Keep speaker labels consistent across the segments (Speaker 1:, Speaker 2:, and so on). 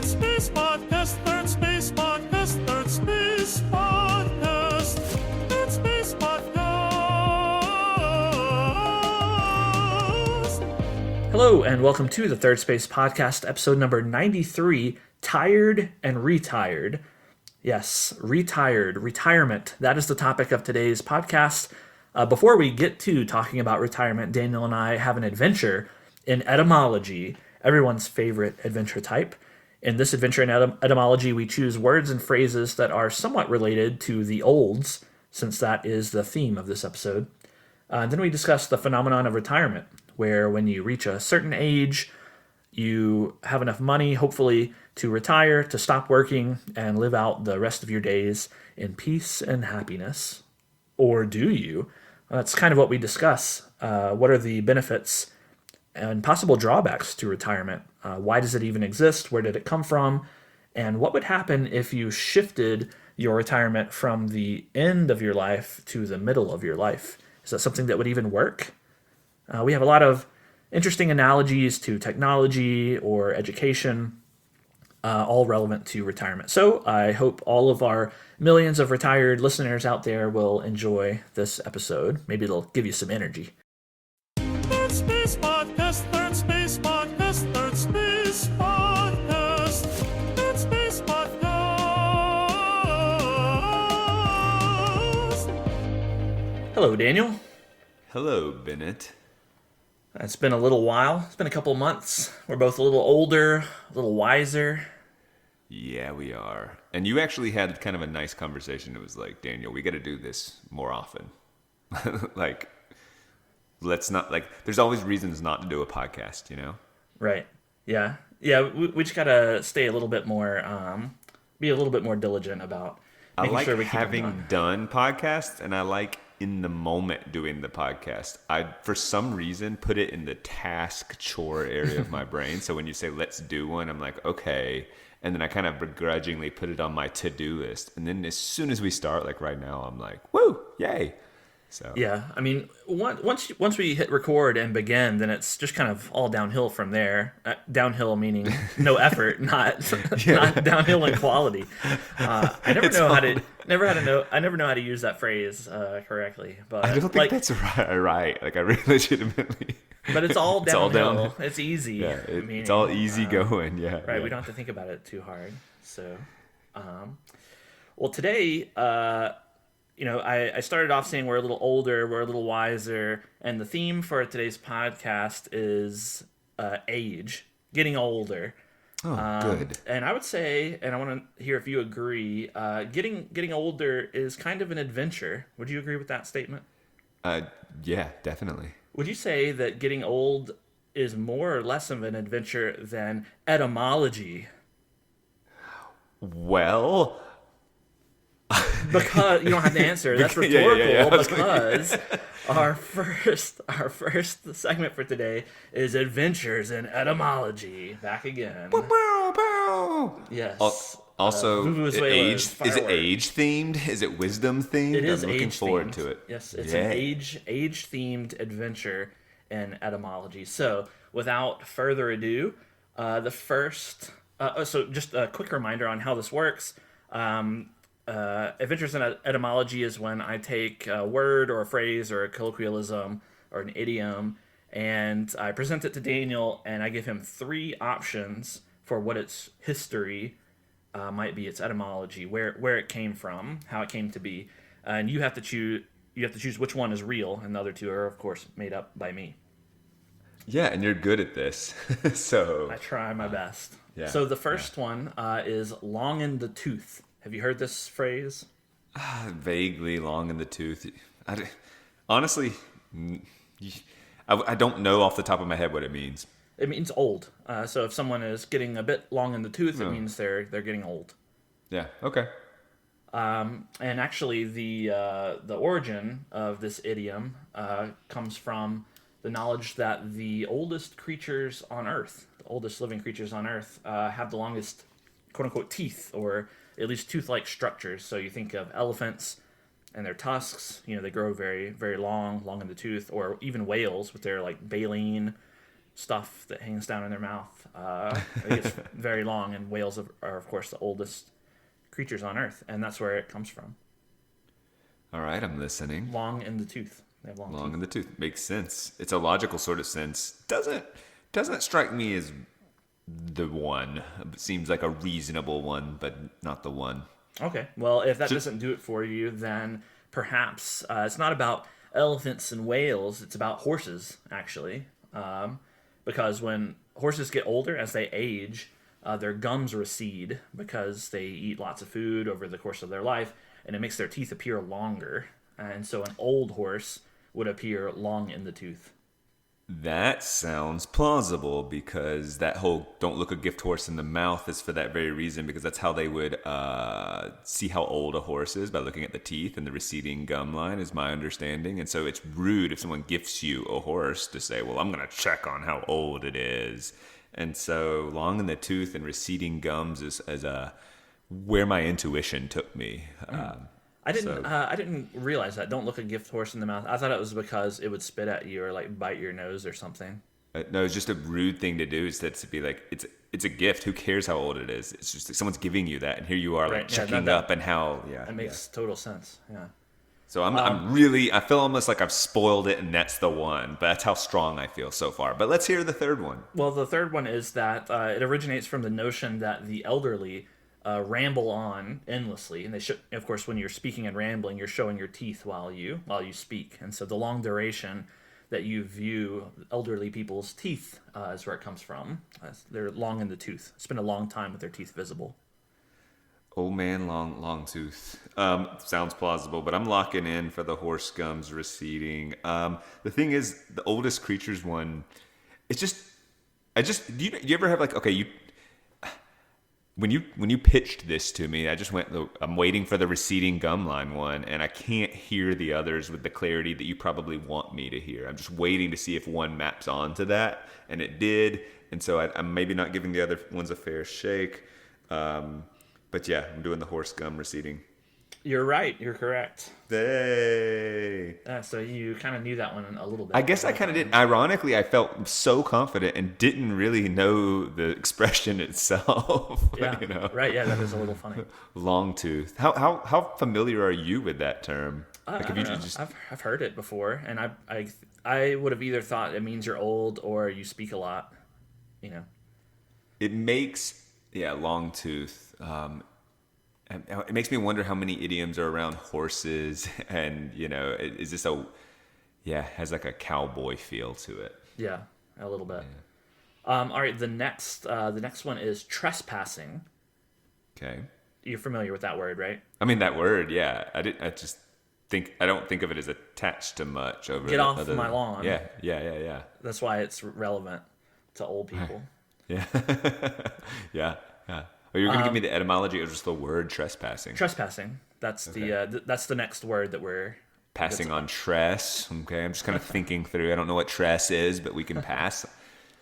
Speaker 1: Space Podcast, Third Space Podcast, Third Space Podcast, Third Space Podcast.
Speaker 2: Hello, and welcome to the Third Space Podcast, episode number 93, Tired and Retired. Yes, retirement. That is the topic of today's podcast. Before we get to talking about retirement, Daniel and I have an adventure in etymology, everyone's favorite adventure type. In this adventure in etymology, we choose words and phrases that are somewhat related to the olds, since that is the theme of this episode. Then we discuss the phenomenon of retirement, where when you reach a certain age, you have enough money, hopefully, to retire, to stop working, and live out the rest of your days in peace and happiness. Or do you? That's kind of what we discuss. What are the benefits and possible drawbacks to retirement? Why does it even exist? Where did it come from? And what would happen if you shifted your retirement from the end of your life to the middle of your life? Is that something that would even work? We have a lot of interesting analogies to technology or education, all relevant to retirement. So I hope all of our millions of retired listeners out there will enjoy this episode. Maybe it'll give you some energy.
Speaker 1: Third Space Podcast, Third Space Podcast, Third Space Podcast, Third Space Podcast.
Speaker 2: Hello, Daniel.
Speaker 3: Hello, Bennett.
Speaker 2: It's been a little while. It's been a couple months. We're both a little older, a little wiser.
Speaker 3: Yeah, we are. And you actually had kind of a nice conversation. It was like, Daniel, we got to do this more often. Like, let's not, like, there's always reasons not to do a podcast, you know?
Speaker 2: Right. Yeah. Yeah, we just got to stay a little bit more, be a little bit more diligent about making
Speaker 3: I
Speaker 2: sure we
Speaker 3: like
Speaker 2: keep
Speaker 3: having done podcasts, and I like in the moment doing the podcast. I, for some reason, put it in the task chore area of my brain. So when you say, let's do one, I'm like, okay. And then I kind of begrudgingly put it on my to-do list. And then as soon as we start, like right now, I'm like, woo, yay. So
Speaker 2: Yeah, I mean, once we hit record and begin, then it's just kind of all downhill from there. Downhill meaning no effort, not downhill in quality. I never know how to use that phrase correctly. But
Speaker 3: I don't think that's right. Like I really legitimately.
Speaker 2: But it's all downhill.
Speaker 3: It's all downhill.
Speaker 2: It's easy.
Speaker 3: Yeah, it's all easy going. Yeah,
Speaker 2: right.
Speaker 3: yeah.
Speaker 2: We don't have to think about it too hard. So, well, today. I started off saying we're a little older, we're a little wiser, and the theme for today's podcast is age, getting older.
Speaker 3: Oh, good.
Speaker 2: And I would say, and I want to hear if you agree, getting older is kind of an adventure. Would you agree with that statement?
Speaker 3: Yeah, definitely.
Speaker 2: Would you say that getting old is more or less of an adventure than etymology?
Speaker 3: Well,
Speaker 2: because you don't have to answer. That's rhetorical.
Speaker 3: Yeah.
Speaker 2: Because our first segment for today is adventures in etymology. Back again. Yes.
Speaker 3: Also, is it
Speaker 2: firework.
Speaker 3: age themed? Is it wisdom themed?
Speaker 2: It is
Speaker 3: I'm looking
Speaker 2: age
Speaker 3: forward
Speaker 2: themed.
Speaker 3: to it.
Speaker 2: Yes, it's
Speaker 3: Yeah.
Speaker 2: an age themed adventure in etymology. So, without further ado, so just a quick reminder on how this works. Adventures in etymology is when I take a word or a phrase or a colloquialism or an idiom and I present it to Daniel and I give him three options for what its history might be, its etymology, where it came from, how it came to be, and you have to choose which one is real, and the other two are of course made up by me.
Speaker 3: Yeah, and you're good at this. So
Speaker 2: I try my best.
Speaker 3: Yeah,
Speaker 2: So the first one is long in the tooth. Have you heard this phrase?
Speaker 3: vaguely long in the tooth. Honestly, I don't know off the top of my head what it means.
Speaker 2: It means old. So if someone is getting a bit long in the tooth, it means they're getting old.
Speaker 3: Yeah. Okay.
Speaker 2: And actually, the origin of this idiom comes from the knowledge that the oldest creatures on Earth, the oldest living creatures on Earth, have the longest quote-unquote teeth, or at least tooth-like structures. So you think of elephants and their tusks, they grow very, very long in the tooth, or even whales with their like baleen stuff that hangs down in their mouth. It gets very long, and whales are, of course, the oldest creatures on Earth, and that's where it comes from.
Speaker 3: All right, I'm listening.
Speaker 2: Long in the tooth. They have long
Speaker 3: Long
Speaker 2: teeth.
Speaker 3: in the tooth. Makes sense. It's a logical sort of sense. Doesn't strike me as the one. It seems like a reasonable one, but not the one.
Speaker 2: Okay. Well, if that doesn't do it for you, then perhaps it's not about elephants and whales. It's about horses, actually. Because when horses get older, as they age, their gums recede because they eat lots of food over the course of their life, and it makes their teeth appear longer. And so an old horse would appear long in the tooth.
Speaker 3: That sounds plausible, because that whole "don't look a gift horse in the mouth" is for that very reason, because that's how they would see how old a horse is, by looking at the teeth and the receding gum line, is my understanding. And so it's rude if someone gifts you a horse to say, well, I'm going to check on how old it is. And so long in the tooth and receding gums is where my intuition took me.
Speaker 2: I didn't realize that. Don't look a gift horse in the mouth. I thought it was because it would spit at you or like bite your nose or something.
Speaker 3: No, it's just a rude thing to do. Is that to be like, it's a gift. Who cares how old it is? It's just like someone's giving you that, and here you are, like, checking up and how. Yeah,
Speaker 2: that makes total sense. Yeah.
Speaker 3: So I'm really, I feel almost like I've spoiled it, and that's the one. But that's how strong I feel so far. But let's hear the third one.
Speaker 2: Well, the third one is that it originates from the notion that the elderly ramble on endlessly, and they should, of course, when you're speaking and rambling, you're showing your teeth while you speak, and so the long duration that you view elderly people's teeth is where it comes from. They're long in the tooth. Spend a long time with their teeth visible.
Speaker 3: Old man, long tooth. Sounds plausible, but I'm locking in for the horse gums receding. The thing is, the oldest creatures one, it's just, do you ever have like, okay, when you pitched this to me, I just went, I'm waiting for the receding gum line one, and I can't hear the others with the clarity that you probably want me to hear. I'm just waiting to see if one maps onto that, and it did, and so I'm maybe not giving the other ones a fair shake. But yeah, I'm doing the horse gum receding.
Speaker 2: You're right. You're correct.
Speaker 3: Hey.
Speaker 2: So you kind of knew that one a little bit.
Speaker 3: I guess I kind of did. Ironically, I felt so confident and didn't really know the expression itself.
Speaker 2: Yeah.
Speaker 3: You know?
Speaker 2: Right. Yeah, that is a little funny.
Speaker 3: Long tooth. How familiar are you with that term?
Speaker 2: Like, I don't know. I've heard it before, and I would have either thought it means you're old or you speak a lot. You know.
Speaker 3: It makes long tooth. It makes me wonder how many idioms are around horses, and is this has like a cowboy feel to it.
Speaker 2: Yeah, a little bit. Yeah. All right, the next one is trespassing.
Speaker 3: Okay.
Speaker 2: You're familiar with that word, right?
Speaker 3: I mean, that word, yeah. I don't think of it as attached to much over.
Speaker 2: Get off my lawn.
Speaker 3: Yeah.
Speaker 2: That's why it's relevant to old people.
Speaker 3: Yeah. Yeah. Are you going to give me the etymology or just the word trespassing?
Speaker 2: Trespassing. That's that's the next word that we're
Speaker 3: passing on. Tress. Okay, I'm just kind of thinking through. I don't know what tress is, but we can pass,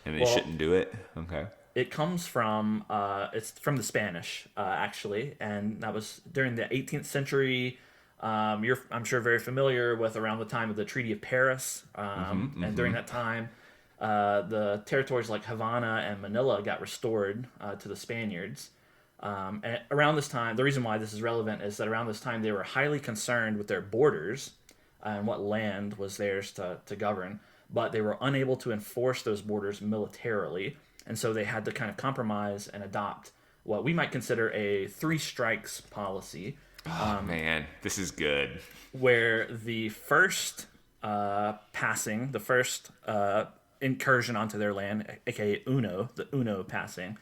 Speaker 3: and they shouldn't do it. Okay.
Speaker 2: It comes from it's from the Spanish actually, and that was during the 18th century. You're, I'm sure, very familiar with around the time of the Treaty of Paris, and during that time, the territories like Havana and Manila got restored to the Spaniards. And around this time, the reason why this is relevant is that around this time they were highly concerned with their borders and what land was theirs to govern, but they were unable to enforce those borders militarily, and so they had to kind of compromise and adopt what we might consider a three strikes policy.
Speaker 3: Oh man, this is good.
Speaker 2: Where the first passing, the first incursion onto their land, aka the Uno passing,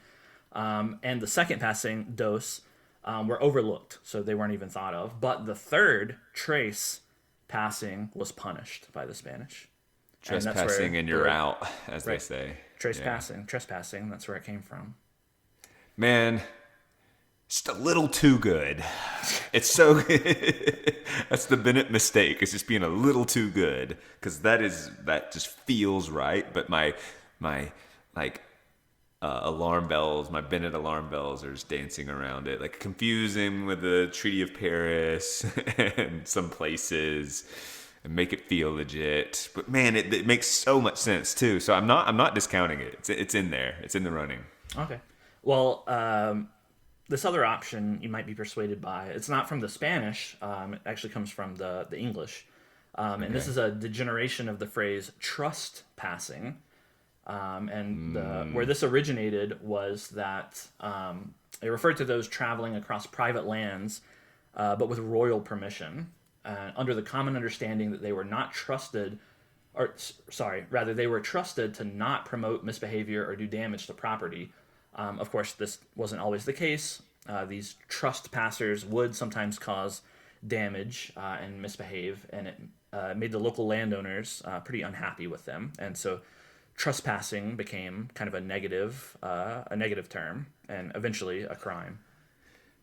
Speaker 2: and the second passing, dos, were overlooked, so they weren't even thought of. But the third, tres, passing was punished by the Spanish.
Speaker 3: Trespassing and you're out, as they say.
Speaker 2: Trespassing, that's where it came from.
Speaker 3: Man, just a little too good. It's so good. That's the Bennett mistake. It's just being a little too good, because that just feels right. But my alarm bells, my Bennett alarm bells, are just dancing around it, like confusing with the Treaty of Paris and some places. and make it feel legit. But man, it makes so much sense too. So I'm not discounting it. It's in there. It's in the running.
Speaker 2: Okay. Well, this other option you might be persuaded by. It's not from the Spanish. It actually comes from the English. And this is a degeneration of the phrase trust passing. Where this originated was that it referred to those traveling across private lands, but with royal permission, under the common understanding that they were not trusted, they were trusted to not promote misbehavior or do damage to property. Of course, this wasn't always the case. These trust passers would sometimes cause damage and misbehave, and it made the local landowners pretty unhappy with them. And so trespassing became kind of a negative term, and eventually a crime.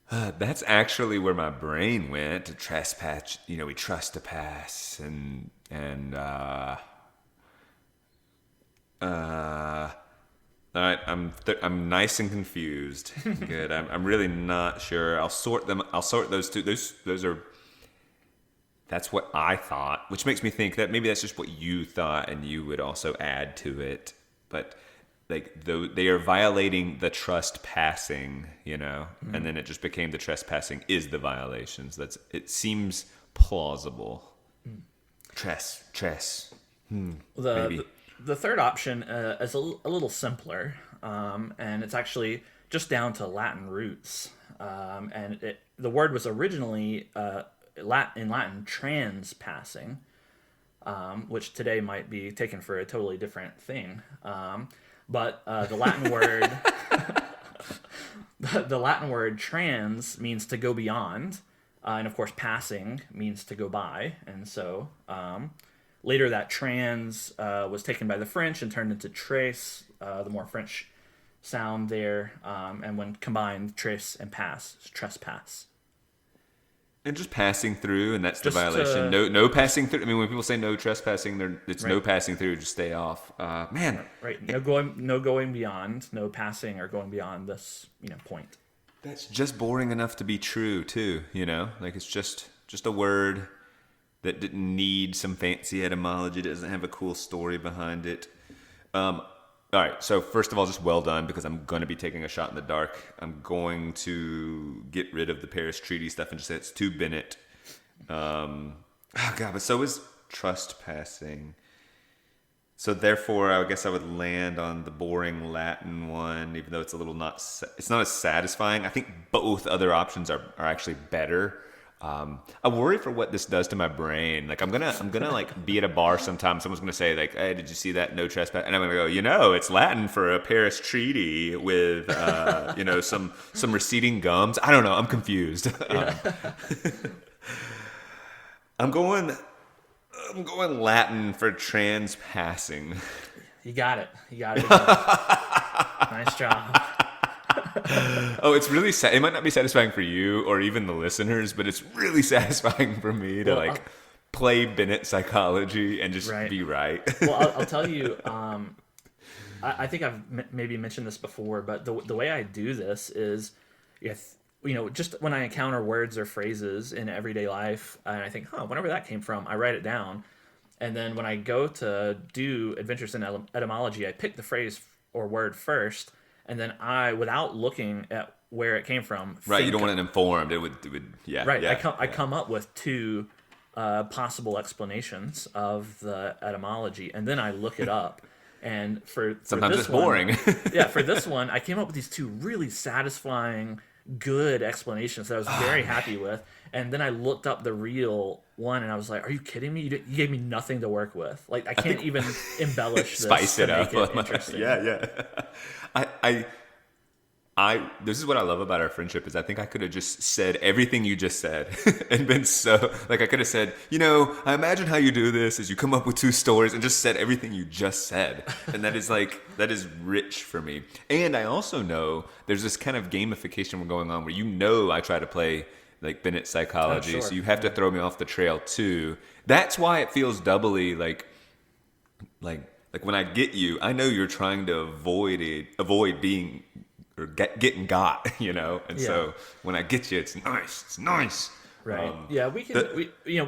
Speaker 3: That's actually where my brain went, to trespass. We trust to pass, and all right, I'm nice and confused. Good. I'm really not sure. I'll sort those two. Those are. That's what I thought, which makes me think that maybe that's just what you thought, and you would also add to it. But they are violating the trust passing, and then it just became the trespassing is the violations. It seems plausible. Tress. Maybe.
Speaker 2: The third option is a little simpler, and it's actually just down to Latin roots. The word was originally in Latin transpassing, which today might be taken for a totally different thing. But the Latin word the Latin word trans means to go beyond, and of course passing means to go by, and so. Later, that trans was taken by the French and turned into trace, the more French sound there. And when combined, trace and pass is trespass.
Speaker 3: And just passing through, and that's the violation. No passing through. I mean, when people say no trespassing, it's right. No passing through. Just stay off. Man,
Speaker 2: right? No going beyond. No passing or going beyond this point.
Speaker 3: That's just boring enough to be true too. It's just a word that didn't need some fancy etymology, doesn't have a cool story behind it. All right, so first of all, just well done, because I'm going to be taking a shot in the dark. I'm going to get rid of the Paris Treaty stuff and just say it's too Bennett. But so is trust passing. So therefore, I guess I would land on the boring Latin one, even though it's it's not as satisfying. I think both other options are actually better. I worry for what this does to my brain. I'm gonna be at a bar sometime. Someone's gonna say hey, did you see that? No trespass. And I'm gonna go, it's Latin for a Paris Treaty with, some receding gums. I don't know. I'm confused. I'm going Latin for transpassing.
Speaker 2: You got it. Nice job.
Speaker 3: Oh, it's really sad. It might not be satisfying for you or even the listeners, but it's really satisfying for me to play Bennett psychology and just be right.
Speaker 2: Well, I'll tell you, I think I've maybe mentioned this before, but the way I do this is, just when I encounter words or phrases in everyday life, and I think, whenever that came from, I write it down. And then when I go to do Adventures in Etymology, I pick the phrase or word first. And then without looking at where it came from,
Speaker 3: right? You don't want it informed. It would, yeah.
Speaker 2: Right. Yeah, I come up with two possible explanations of the etymology, and then I look it up. And
Speaker 3: sometimes it's boring.
Speaker 2: For this one, I came up with these two really satisfying, good explanations that I was very happy with. And then I looked up the real one, and I was like, "Are you kidding me? You gave me nothing to work with. I can't even embellish this
Speaker 3: spice it up.
Speaker 2: Make it interesting."
Speaker 3: Yeah. This is what I love about our friendship is I think I could have just said everything you just said and been so I could have said, I imagine how you do this is you come up with two stories and just said everything you just said. And that is rich for me. And I also know there's this kind of gamification going on where I try to play Bennett psychology. Oh, sure. So you have to throw me off the trail too. That's why it feels doubly like when I get you, I know you're trying to avoid being or getting got, And so when I get you, it's nice.
Speaker 2: Right. Yeah, we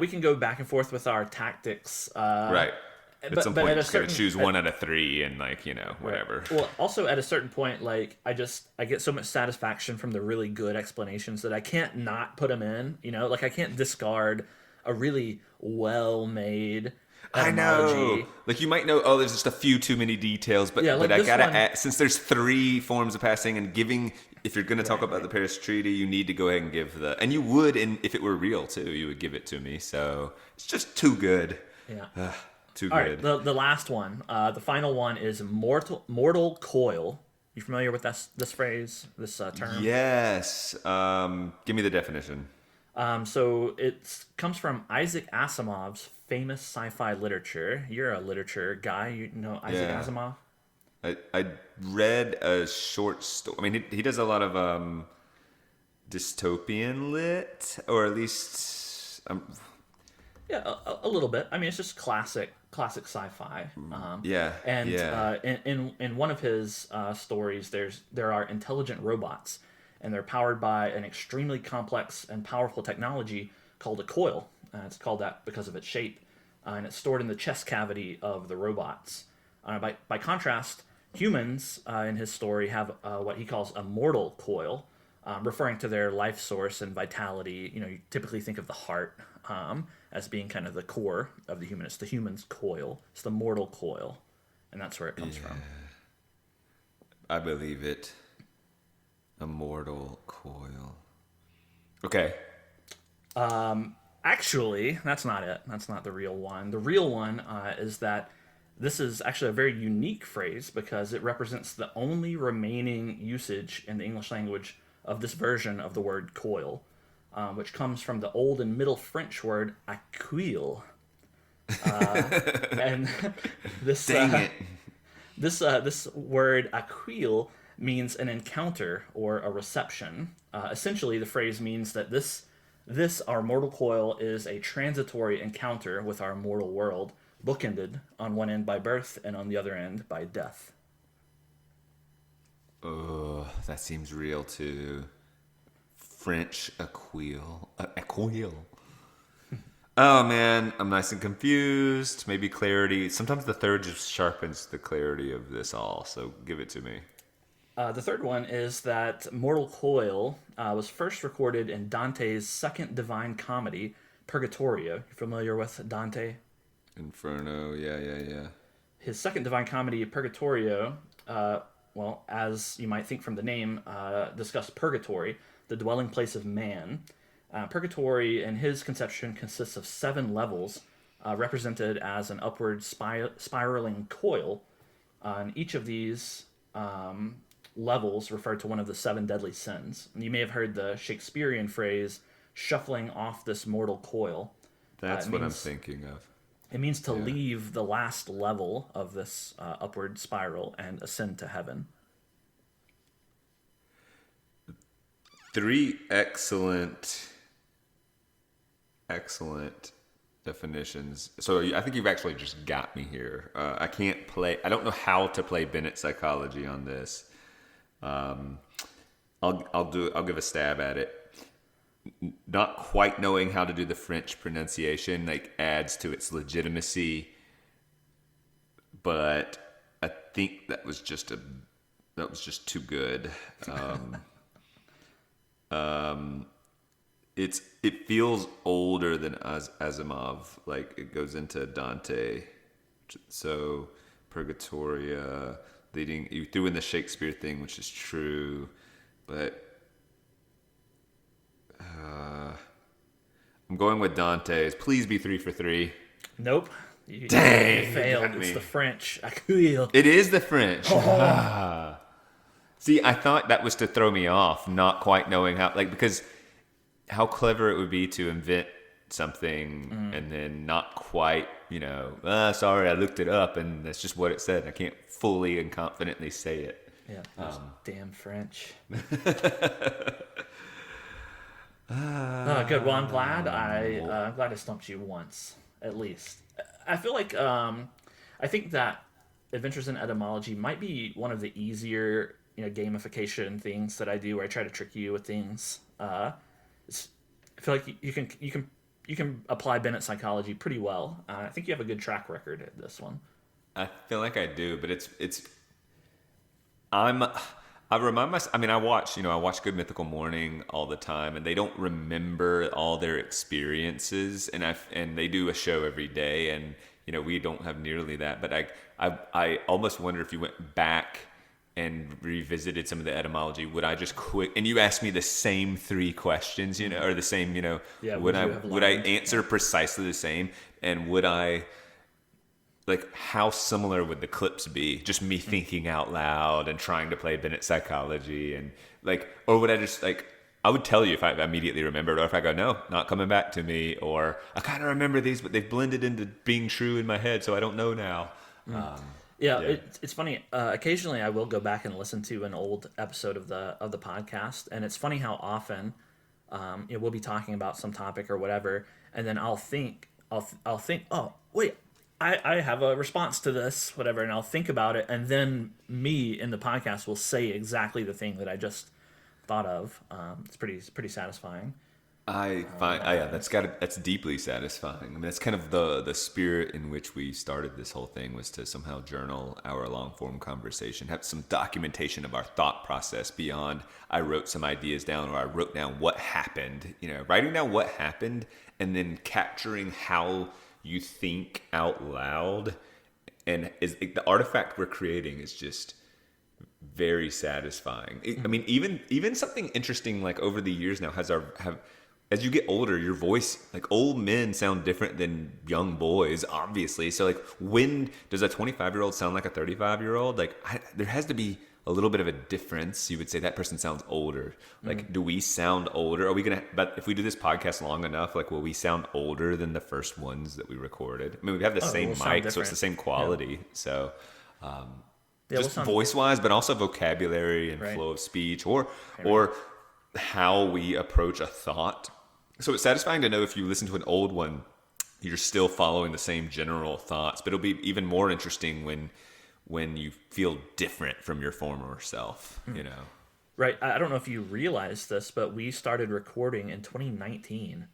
Speaker 2: can go back and forth with our tactics.
Speaker 3: Right. At some point,
Speaker 2: at
Speaker 3: you're
Speaker 2: a
Speaker 3: just gonna
Speaker 2: certain
Speaker 3: choose one out of three, and whatever.
Speaker 2: Right. Well, also at a certain point, I get so much satisfaction from the really good explanations that I can't not put them in. I can't discard a really well made
Speaker 3: I
Speaker 2: etymology.
Speaker 3: know. Like, you might know, there's just a few too many details, but
Speaker 2: Yeah, like
Speaker 3: I
Speaker 2: this
Speaker 3: gotta
Speaker 2: one-
Speaker 3: add, since there's three forms of passing and giving, if you're gonna talk about the Paris Treaty, you need to go ahead and give and you would, if it were real too, you would give it to me. So it's just too good.
Speaker 2: Yeah.
Speaker 3: Too
Speaker 2: All
Speaker 3: good.
Speaker 2: right. The last one, the final one is mortal coil. You familiar with this phrase, this term?
Speaker 3: Yes. Give me the definition.
Speaker 2: So it comes from Isaac Asimov's famous sci-fi literature. You're a literature guy. You know Isaac
Speaker 3: Yeah.
Speaker 2: Asimov?
Speaker 3: I read a short story. I mean, he does a lot of dystopian lit, or at least
Speaker 2: Yeah, a little bit. I mean, it's just classic sci-fi.
Speaker 3: yeah.
Speaker 2: And
Speaker 3: yeah.
Speaker 2: In one of his stories, there are intelligent robots, and they're powered by an extremely complex and powerful technology called a coil. It's called that because of its shape, and it's stored in the chest cavity of the robots. By contrast, humans in his story have what he calls a mortal coil, referring to their life source and vitality. You typically think of the heart as being kind of the core of the human. It's the human's coil. It's the mortal coil, and that's where it comes from.
Speaker 3: I believe it. A mortal coil. Okay.
Speaker 2: Actually, that's not it. That's not the real one. The real one is that this is actually a very unique phrase because it represents the only remaining usage in the English language of this version of the word coil, which comes from the Old and Middle French word aquil. And this
Speaker 3: Dang it.
Speaker 2: this word aquil means an encounter or a reception. Essentially, the phrase means that this our mortal coil is a transitory encounter with our mortal world, bookended on one end by birth and on the other end by death.
Speaker 3: Oh, that seems real too. French aquil. Aquil. Oh man, I'm nice and confused. Maybe clarity. Sometimes the third just sharpens the clarity of this all, so give it to me.
Speaker 2: The third one is that mortal coil was first recorded in Dante's second divine comedy, Purgatorio. You familiar with Dante?
Speaker 3: Inferno, yeah.
Speaker 2: His second divine comedy, Purgatorio, well, as you might think from the name, discussed purgatory, the dwelling place of man. Purgatory, in his conception, consists of 7 levels, represented as an upward spiraling coil. And each of these levels refer to one of the 7 deadly sins. And you may have heard the Shakespearean phrase, shuffling off this mortal coil.
Speaker 3: That's what I'm thinking of.
Speaker 2: It means to leave the last level of this upward spiral and ascend to heaven.
Speaker 3: 3 excellent definitions. So I think you've actually just got me here. I don't know how to play Bennett psychology on this. I'll give a stab at it. Not quite knowing how to do the French pronunciation adds to its legitimacy, but I think that was just too good. It feels older than Asimov. It goes into Dante. So Purgatoria, you threw in the Shakespeare thing, which is true, but I'm going with Dante's. Please be 3 for 3.
Speaker 2: Nope. You
Speaker 3: Dang,
Speaker 2: failed.
Speaker 3: you
Speaker 2: It's
Speaker 3: me.
Speaker 2: the French. Aquil.
Speaker 3: It is the French. See, I thought that was to throw me off, not quite knowing how, because how clever it would be to invent something and then not quite, sorry, I looked it up and that's just what it said. I can't fully and confidently say it.
Speaker 2: Yeah, those damn French. Good. Well, I'm glad I stumped you once, at least. I feel like I think that Adventures in Etymology might be one of the easier gamification things that I do, where I try to trick you with things. I feel like you can apply Bennett psychology pretty well. I think you have a good track record at this one.
Speaker 3: I feel like I do, but I'm I remind myself. I mean, I watch Good Mythical Morning all the time, and they don't remember all their experiences, and they do a show every day, and we don't have nearly that. But I almost wonder if you went back and revisited some of the etymology, would I just quit? And you asked me the same three questions, or the same,
Speaker 2: Yeah,
Speaker 3: would I
Speaker 2: learned?
Speaker 3: answer precisely the same, and would I? Like, how similar would the clips be? Just me thinking out loud and trying to play Bennett psychology, and or would I just I would tell you if I immediately remembered, or if I go, no, not coming back to me, or I kind of remember these, but they've blended into being true in my head, so I don't know now.
Speaker 2: Yeah. It's funny. Occasionally, I will go back and listen to an old episode of the podcast, and it's funny how often we'll be talking about some topic or whatever, and then I'll think, oh wait, I have a response to this, whatever, and I'll think about it, and then me in the podcast will say exactly the thing that I just thought of. It's pretty satisfying.
Speaker 3: That's deeply satisfying. I mean, that's kind of the spirit in which we started this whole thing, was to somehow journal our long form conversation, have some documentation of our thought process beyond I wrote some ideas down, or I wrote down what happened. Writing down what happened and then capturing how you think out loud, and the artifact we're creating is just very satisfying. I mean, even something interesting like over the years now as you get older, your voice, old men sound different than young boys, obviously. So when does a 25-year-old sound like a 35-year-old? There has to be a little bit of a difference. You would say that person sounds older. Do we sound older? But if we do this podcast long enough, will we sound older than the first ones that we recorded? I mean, we have the same mic, so it's the same quality. Yeah. So, just voice-wise, but also vocabulary and flow of speech, or how we approach a thought. So it's satisfying to know if you listen to an old one, you're still following the same general thoughts. But it'll be even more interesting when you feel different from your former self.
Speaker 2: Right. I don't know if you realize this, but we started recording in 2019.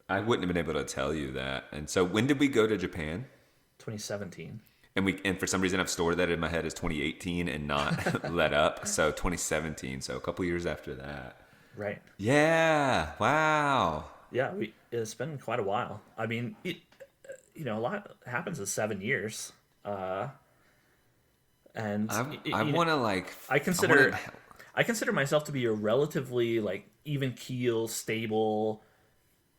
Speaker 3: I wouldn't have been able to tell you that. And so when did we go to Japan?
Speaker 2: 2017.
Speaker 3: And for some reason I've stored that in my head as 2018 and not let up. So 2017. So a couple years after that.
Speaker 2: Right.
Speaker 3: Yeah. Wow.
Speaker 2: Yeah. It's been quite a while. I mean, a lot happens in 7 years. And I consider myself to be a relatively even keel, stable.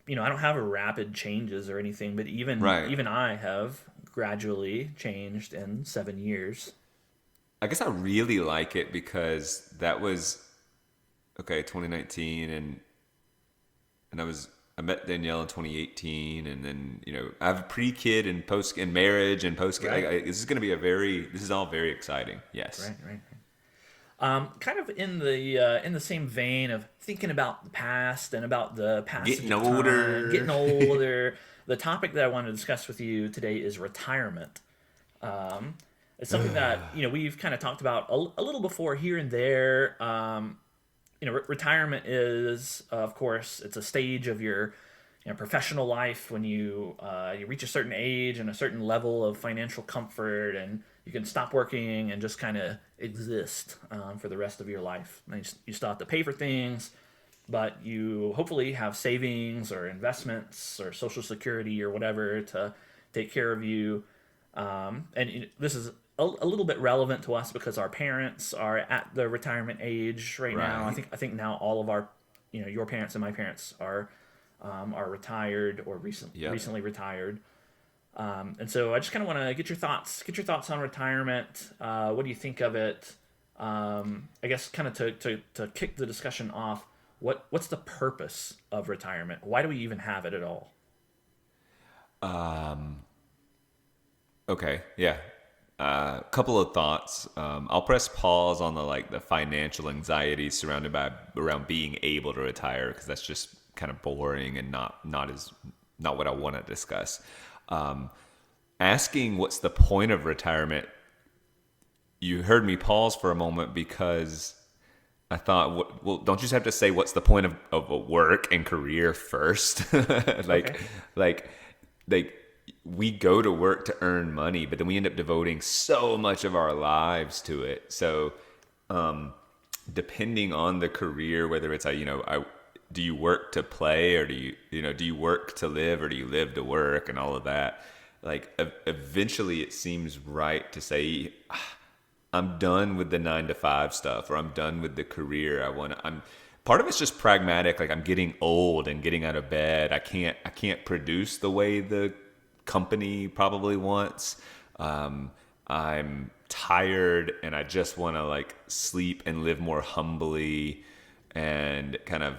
Speaker 2: I don't have a rapid changes or anything, but even I have gradually changed in 7 years.
Speaker 3: I guess I really like it because that was 2019, and I met Danielle in 2018, and then I have a pre-kid and post and marriage and post. Right. This is all very exciting. Yes.
Speaker 2: Right. Kind of in the same vein of thinking about the past and about the past
Speaker 3: getting older.
Speaker 2: The topic that I want to discuss with you today is retirement. It's something that we've kind of talked about a little before here and there. Retirement is, of course, it's a stage of your professional life when you reach a certain age and a certain level of financial comfort, and you can stop working and just kind of exist for the rest of your life. And you still have to pay for things, but you hopefully have savings or investments or Social Security or whatever to take care of you. And this is a little bit relevant to us because our parents are at the retirement age right now. I think now all of our, your parents and my parents are retired or recently retired. And so I just kind of want to get your thoughts on retirement. What do you think of it? I guess kind of to kick the discussion off, what's the purpose of retirement? Why do we even have it at all?
Speaker 3: Okay. Yeah. Couple of thoughts. I'll press pause on the financial anxiety surrounded around being able to retire, because that's just kind of boring and not what I want to discuss. Asking what's the point of retirement, you heard me pause for a moment because I thought, well, don't you just have to say what's the point of a work and career first?
Speaker 2: Okay.
Speaker 3: like, like we go to work to earn money, but then we end up devoting so much of our lives to it. So, depending on the career, whether it's do you work to play, or do you work to live, or do you live to work, and all of that? Like, eventually it seems right to say, I'm done with the 9 to 5 stuff, or I'm done with the career. Part of it's just pragmatic. Like, I'm getting old and getting out of bed. I can't produce the way the company probably wants. I'm tired and I just want to like sleep and live more humbly and kind of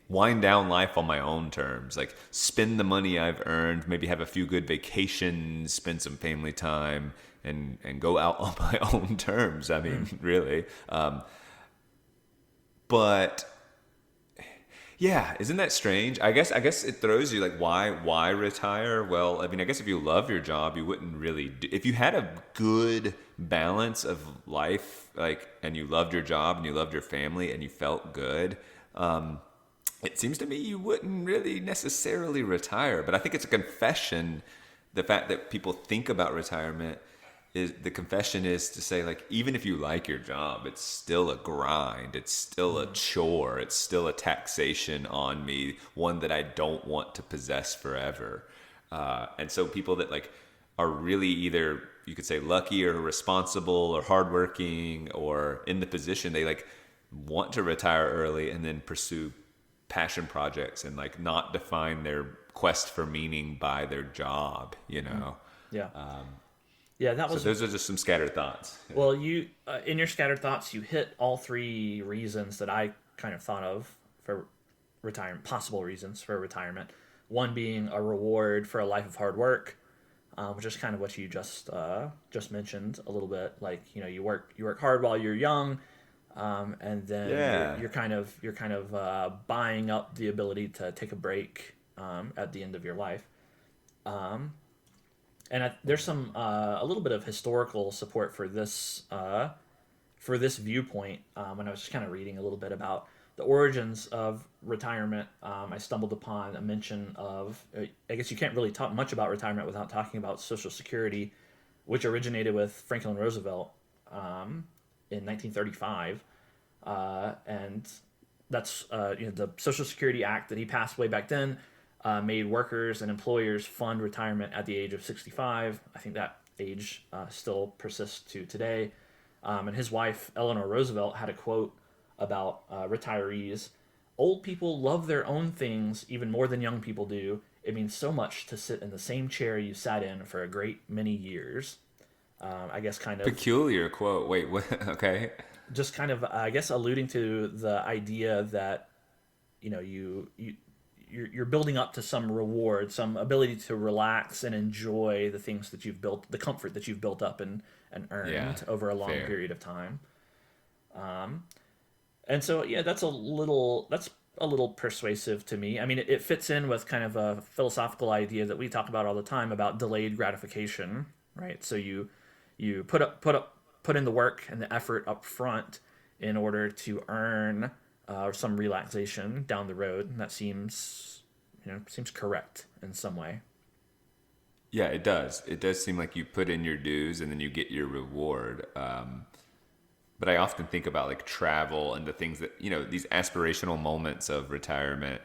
Speaker 3: wind down life on my own terms, like spend the money I've earned, maybe have a few good vacations, spend some family time, and go out on my own terms. I mean, really. But yeah, isn't that strange? I guess it throws you like, why retire? Well, I mean, I guess if you love your job, you wouldn't really if you had a good balance of life, like, and you loved your job and you loved your family and you felt good, it seems to me you wouldn't really necessarily retire. But I think it's a confession. The fact that people think about retirement is the confession is to say, like, even if you like your job, it's still a grind. It's still a chore. It's still a taxation on me, one that I don't want to possess forever. And so people that like are really either, you could say, lucky or responsible or hardworking or in the position, they like want to retire early and then pursue passion projects and like not define their quest for meaning by their job, you know?
Speaker 2: Yeah. Yeah, that was.
Speaker 3: So those are just some scattered thoughts.
Speaker 2: Well, you in your scattered thoughts, you hit all 3 reasons that I kind of thought of for retirement, possible reasons for retirement. One being a reward for a life of hard work, which is kind of what you just mentioned a little bit. Like, you know, you work hard while you're young, and then you're kind of buying up the ability to take a break at the end of your life. And there's some a little bit of historical support for this viewpoint. When I was just kind of reading a little bit about the origins of retirement, I stumbled upon a mention of, I guess you can't really talk much about retirement without talking about Social Security, which originated with Franklin Roosevelt in 1935, and that's the Social Security Act that he passed way back then. Made workers and employers fund retirement at the age of 65. I think that age still persists to today. And his wife, Eleanor Roosevelt, had a quote about retirees. Old people love their own things even more than young people do. It means so much to sit in the same chair you sat in for a great many years. I guess kind of...
Speaker 3: Peculiar quote. Wait, what? Okay.
Speaker 2: Just kind of, I guess, alluding to the idea that, you know, you're building up to some reward, some ability to relax and enjoy the things that you've built, the comfort that you've built up and earned over a long period of time. And so, yeah, that's a little persuasive to me. I mean, it fits in with kind of a philosophical idea that we talk about all the time about delayed gratification, right? So you put in the work and the effort up front in order to earn some relaxation down the road, and that seems correct in some way.
Speaker 3: Yeah, it does. It does seem like you put in your dues and then you get your reward. But I often think about like travel and the things that, you know, these aspirational moments of retirement,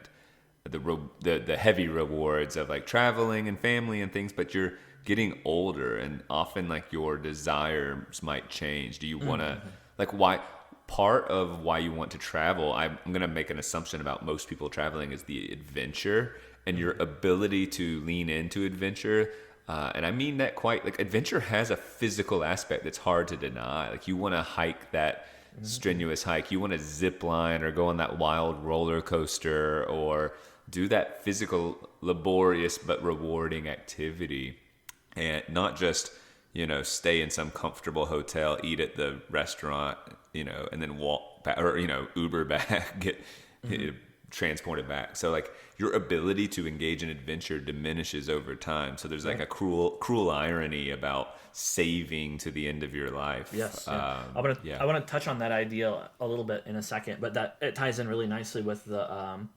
Speaker 3: the heavy rewards of like traveling and family and things. But you're getting older, and often like your desires might change. Do you want to like why? Part of why you want to travel, I'm going to make an assumption about most people traveling, is the adventure and your ability to lean into adventure. And I mean that quite, like, adventure has a physical aspect that's hard to deny. Like, you want to hike that strenuous hike. You want to zip line or go on that wild roller coaster or do that physical, laborious but rewarding activity. And not just, you know, stay in some comfortable hotel, eat at the restaurant, you know, and then walk back, or, you know, Uber back, get transported back. So like your ability to engage in adventure diminishes over time. So there's like a cruel irony about saving to the end of your life.
Speaker 2: Yes. I want to touch on that idea a little bit in a second, but that it ties in really nicely with the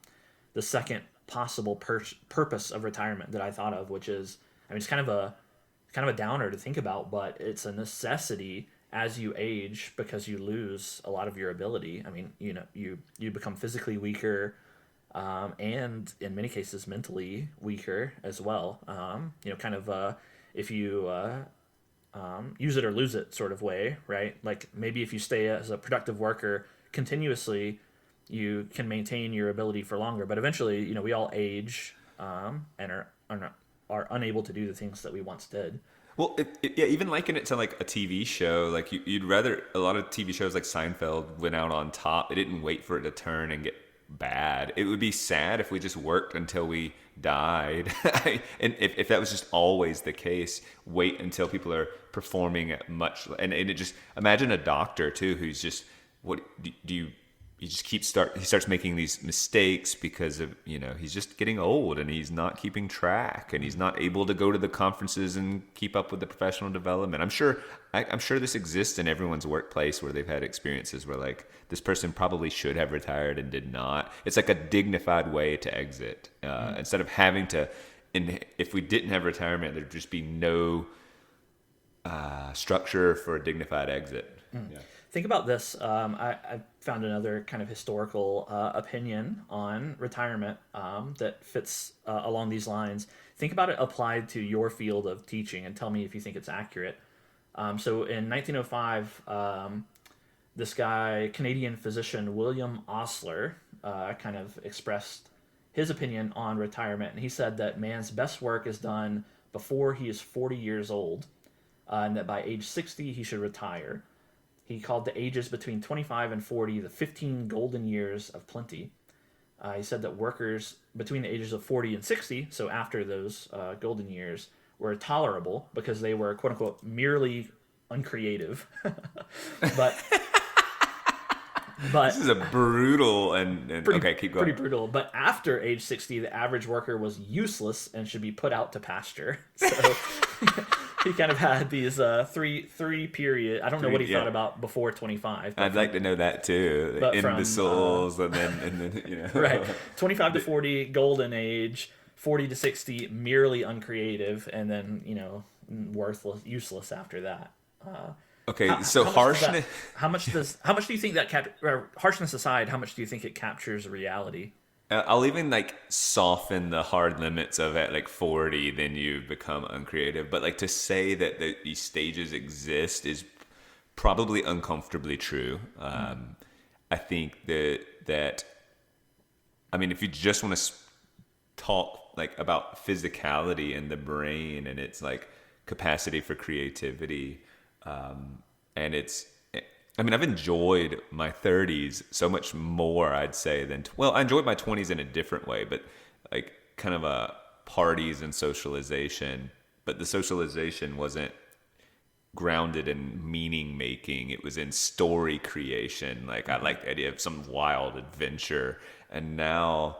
Speaker 2: second possible purpose of retirement that I thought of, which is, I mean, it's kind of a downer to think about, but it's a necessity as you age because you lose a lot of your ability. I mean, you know, you become physically weaker, and in many cases mentally weaker as well. You know, kind of if you use it or lose it sort of way, right? Like maybe if you stay as a productive worker continuously, you can maintain your ability for longer, but eventually, you know, we all age and are unable to do the things that we once did.
Speaker 3: Well, even liken it to like a TV show, like you'd rather, a lot of TV shows like Seinfeld went out on top. It didn't wait for it to turn and get bad. It would be sad if we just worked until we died. And if that was just always the case, wait until people are performing at much, and it just, imagine a doctor too, who's just, what do you, he just he starts making these mistakes because of, you know, he's just getting old and he's not keeping track and he's not able to go to the conferences and keep up with the professional development. I'm sure this exists in everyone's workplace where they've had experiences where like this person probably should have retired and did not. It's like a dignified way to exit instead of having to, and if we didn't have retirement, there'd just be no structure for a dignified exit. Yeah.
Speaker 2: Think about this. I found another kind of historical opinion on retirement that fits along these lines. Think about it applied to your field of teaching and tell me if you think it's accurate. So in 1905, this guy, Canadian physician William Osler, kind of expressed his opinion on retirement. And he said that man's best work is done before he is 40 years old, and that by age 60 he should retire. He called the ages between 25 and 40 the 15 golden years of plenty. He said that workers between the ages of 40 and 60, so after those golden years, were tolerable because they were, quote unquote, merely uncreative. but
Speaker 3: this is a brutal and okay, keep going.
Speaker 2: Pretty brutal. But after age 60, the average worker was useless and should be put out to pasture. So he kind of had these three period. I don't know what he thought about before 25.
Speaker 3: I'd like to know that too. Imbeciles and then you know.
Speaker 2: Right. 25 to 40, golden age. 40 to 60, merely uncreative, and then, you know, worthless, useless after that.
Speaker 3: Okay, so harshness.
Speaker 2: How much do you think that harshness aside? How much do you think it captures reality?
Speaker 3: I'll even like soften the hard limits of at like 40, then you become uncreative. But like to say that these stages exist is probably uncomfortably true. I think that I mean, if you just want to talk like about physicality and the brain and its like capacity for creativity, and it's, I mean, I've enjoyed my 30s so much more, I'd say, than, well, I enjoyed my 20s in a different way, but like kind of parties and socialization, but the socialization wasn't grounded in meaning making. It was in story creation. Like I like the idea of some wild adventure. And now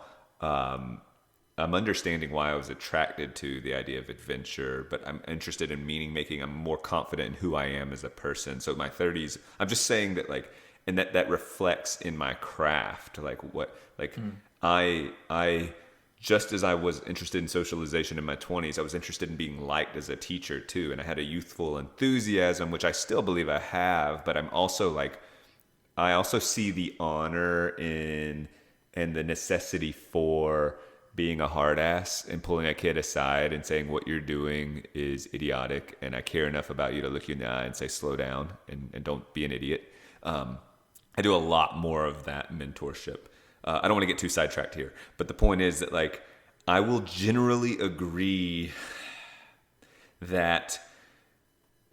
Speaker 3: I'm understanding why I was attracted to the idea of adventure, but I'm interested in meaning making. I'm more confident in who I am as a person. So my 30s, I'm just saying that like, and that reflects in my craft. Like what, like I just as I was interested in socialization in my 20s, I was interested in being liked as a teacher too. And I had a youthful enthusiasm, which I still believe I have, but I'm also like, I also see the honor in, and the necessity for being a hard ass and pulling a kid aside and saying what you're doing is idiotic and I care enough about you to look you in the eye and say slow down and don't be an idiot. I do a lot more of that mentorship. I don't want to get too sidetracked here, but the point is that like I will generally agree that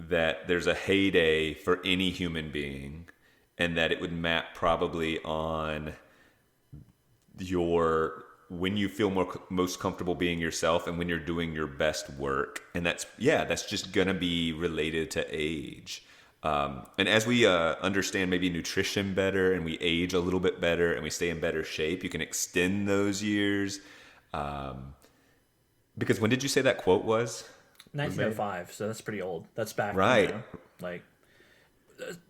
Speaker 3: there's a heyday for any human being and that it would map probably on when you feel most comfortable being yourself and when you're doing your best work. And that's just going to be related to age. And as we understand maybe nutrition better and we age a little bit better and we stay in better shape, you can extend those years. Because when did you say that quote was?
Speaker 2: 1905, so that's pretty old. That's back,
Speaker 3: Right.
Speaker 2: Like,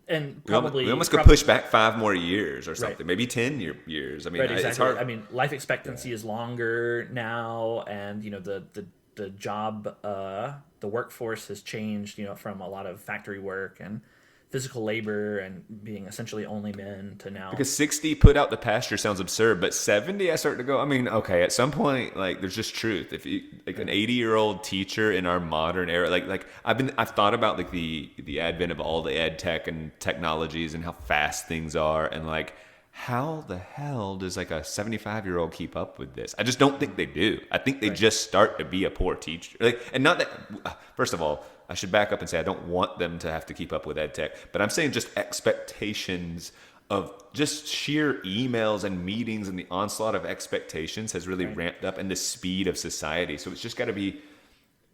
Speaker 2: and
Speaker 3: We almost,
Speaker 2: probably
Speaker 3: we almost could push back 5 more years or something,
Speaker 2: Right.
Speaker 3: maybe 10 years. I mean,
Speaker 2: Right, exactly.
Speaker 3: it's hard.
Speaker 2: I mean, life expectancy is longer now, and the job, the workforce has changed. From a lot of factory work and physical labor and being essentially only men to now.
Speaker 3: Because 60 put out the pasture sounds absurd, but 70 I start to go, I mean, okay, at some point, like, there's just truth. If you, like, an 80-year-old teacher in our modern era, like I've thought about, like, the advent of all the ed tech and technologies and how fast things are, and, like, how the hell does, like, a 75-year-old keep up with this? I just don't think they do. I think they just start to be a poor teacher. Like, and not that, first of all, I should back up and say I don't want them to have to keep up with ed tech, but I'm saying just expectations of just sheer emails and meetings, and the onslaught of expectations has really ramped up, and the speed of society. So it's just got to be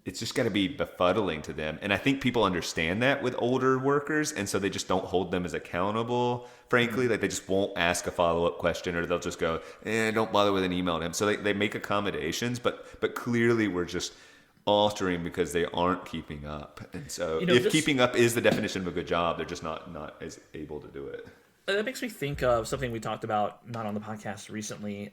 Speaker 3: befuddling to them. And I think people understand that with older workers, and so they just don't hold them as accountable, frankly. Like, they just won't ask a follow-up question, or they'll just go, don't bother with an email to him. So they make accommodations, but clearly we're just altering because they aren't keeping up. And so if keeping up is the definition of a good job, they're just not as able to do it.
Speaker 2: That makes me think of something we talked about, not on the podcast recently,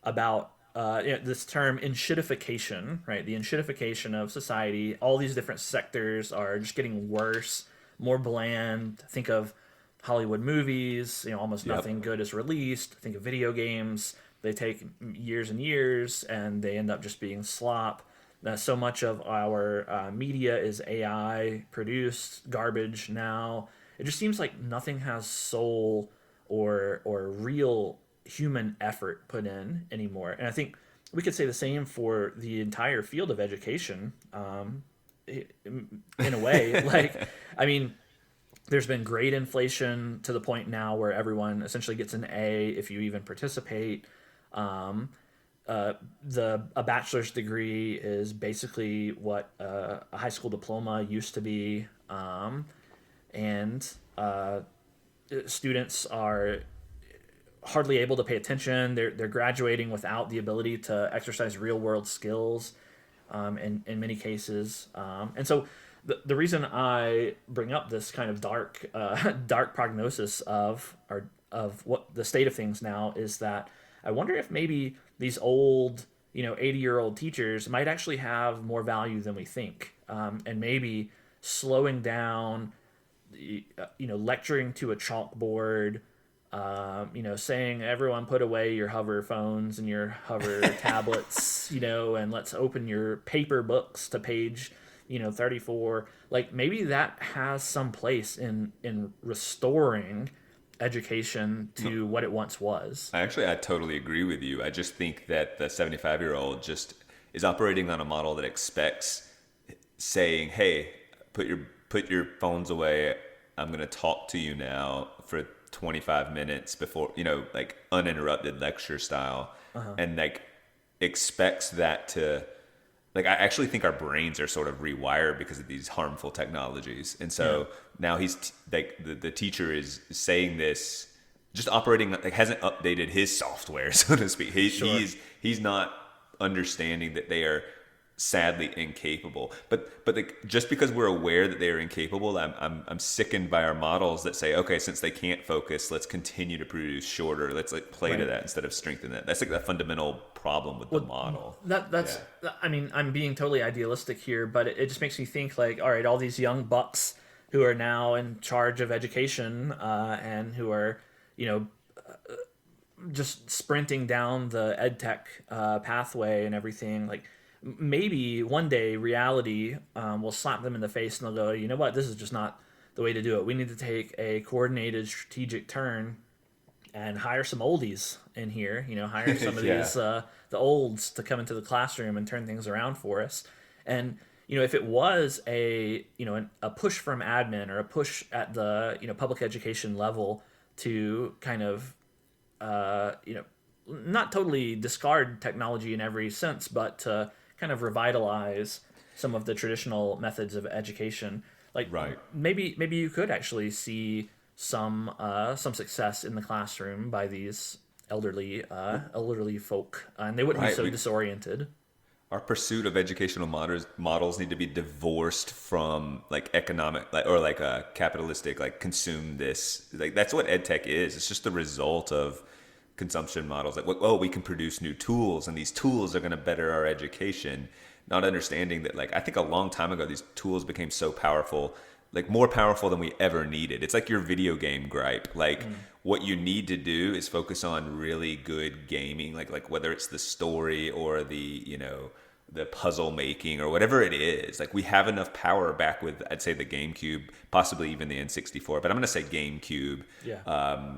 Speaker 2: about this term "enshittification," right? The enshittification of society. All these different sectors are just getting worse, more bland. Think of Hollywood movies. Almost nothing good is released. Think of video games. They take years and years, and they end up just being slop. So much of our media is AI produced garbage now. It just seems like nothing has soul or real human effort put in anymore. And I think we could say the same for the entire field of education, in a way. Like, I mean, there's been great inflation to the point now where everyone essentially gets an A if you even participate. A bachelor's degree is basically what a high school diploma used to be, and students are hardly able to pay attention. They're graduating without the ability to exercise real world skills, in many cases. And so the reason I bring up this kind of dark prognosis of what the state of things now is that I wonder if maybe these old, 80-year-old teachers might actually have more value than we think. And maybe slowing down, lecturing to a chalkboard, saying everyone put away your hover phones and your hover tablets, and let's open your paper books to page, 34. Like, maybe that has some place in restoring education to what it once was.
Speaker 3: I totally agree with you. I just think that the 75-year-old just is operating on a model that expects saying, hey, put your phones away. I'm going to talk to you now for 25 minutes before, like uninterrupted lecture style. And like expects that to, like, I actually think our brains are sort of rewired because of these harmful technologies. And so now he's like, the teacher is saying this, just operating, like, hasn't updated his software, so to speak. He's not understanding that they are sadly incapable. But like, just because we're aware that they are incapable, I'm sickened by our models that say, okay, since they can't focus, let's continue to produce shorter. Let's like play to that instead of strengthen that. That's like the fundamental problem with the model.
Speaker 2: That's I mean, I'm being totally idealistic here, but it just makes me think, like, all right, all these young bucks who are now in charge of education, and who are, just sprinting down the ed tech pathway and everything, like, maybe one day reality will slap them in the face and they'll go, you know what, this is just not the way to do it. We need to take a coordinated strategic turn and hire some oldies in here, hire some of these, the olds to come into the classroom and turn things around for us. And, if it was a push from admin or a push at the, public education level to kind of, not totally discard technology in every sense, but to kind of revitalize some of the traditional methods of education, Like
Speaker 3: Right.
Speaker 2: maybe you could actually see some success in the classroom by these elderly folk, and they wouldn't be
Speaker 3: Right.
Speaker 2: so disoriented.
Speaker 3: Our pursuit of educational models need to be divorced from like economic like, or like a capitalistic like consume this, like that's what ed tech is. It's just the result of consumption models, like oh, we can produce new tools and these tools are going to better our education, not understanding that like I think a long time ago these tools became so powerful, like more powerful than we ever needed. It's like your video game gripe. Like what you need to do is focus on really good gaming, like whether it's the story or the, you know, the puzzle making or whatever it is. Like we have enough power back with, I'd say the GameCube, possibly even the N64, but I'm going to say GameCube.
Speaker 2: Yeah.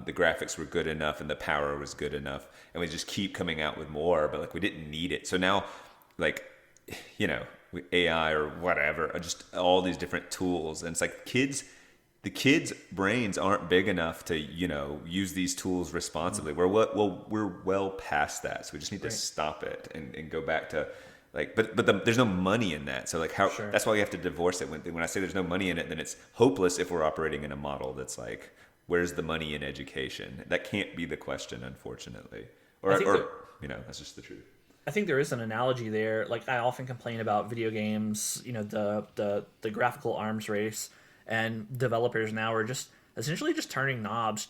Speaker 3: The graphics were good enough and the power was good enough, and we just keep coming out with more, but like we didn't need it. So now, like, you know, AI or whatever, just all these different tools, and it's like the kids' brains aren't big enough to, you know, use these tools responsibly. We're well past that, so we just need to stop it and go back to like, there's no money in that. So like how that's why we have to divorce it. When I say there's no money in it, then it's hopeless if we're operating in a model that's like, where's the money in education? That can't be the question, unfortunately, or you know, that's just the truth.
Speaker 2: I think there is an analogy there. Like I often complain about video games, you know, the graphical arms race, and developers now are just essentially just turning knobs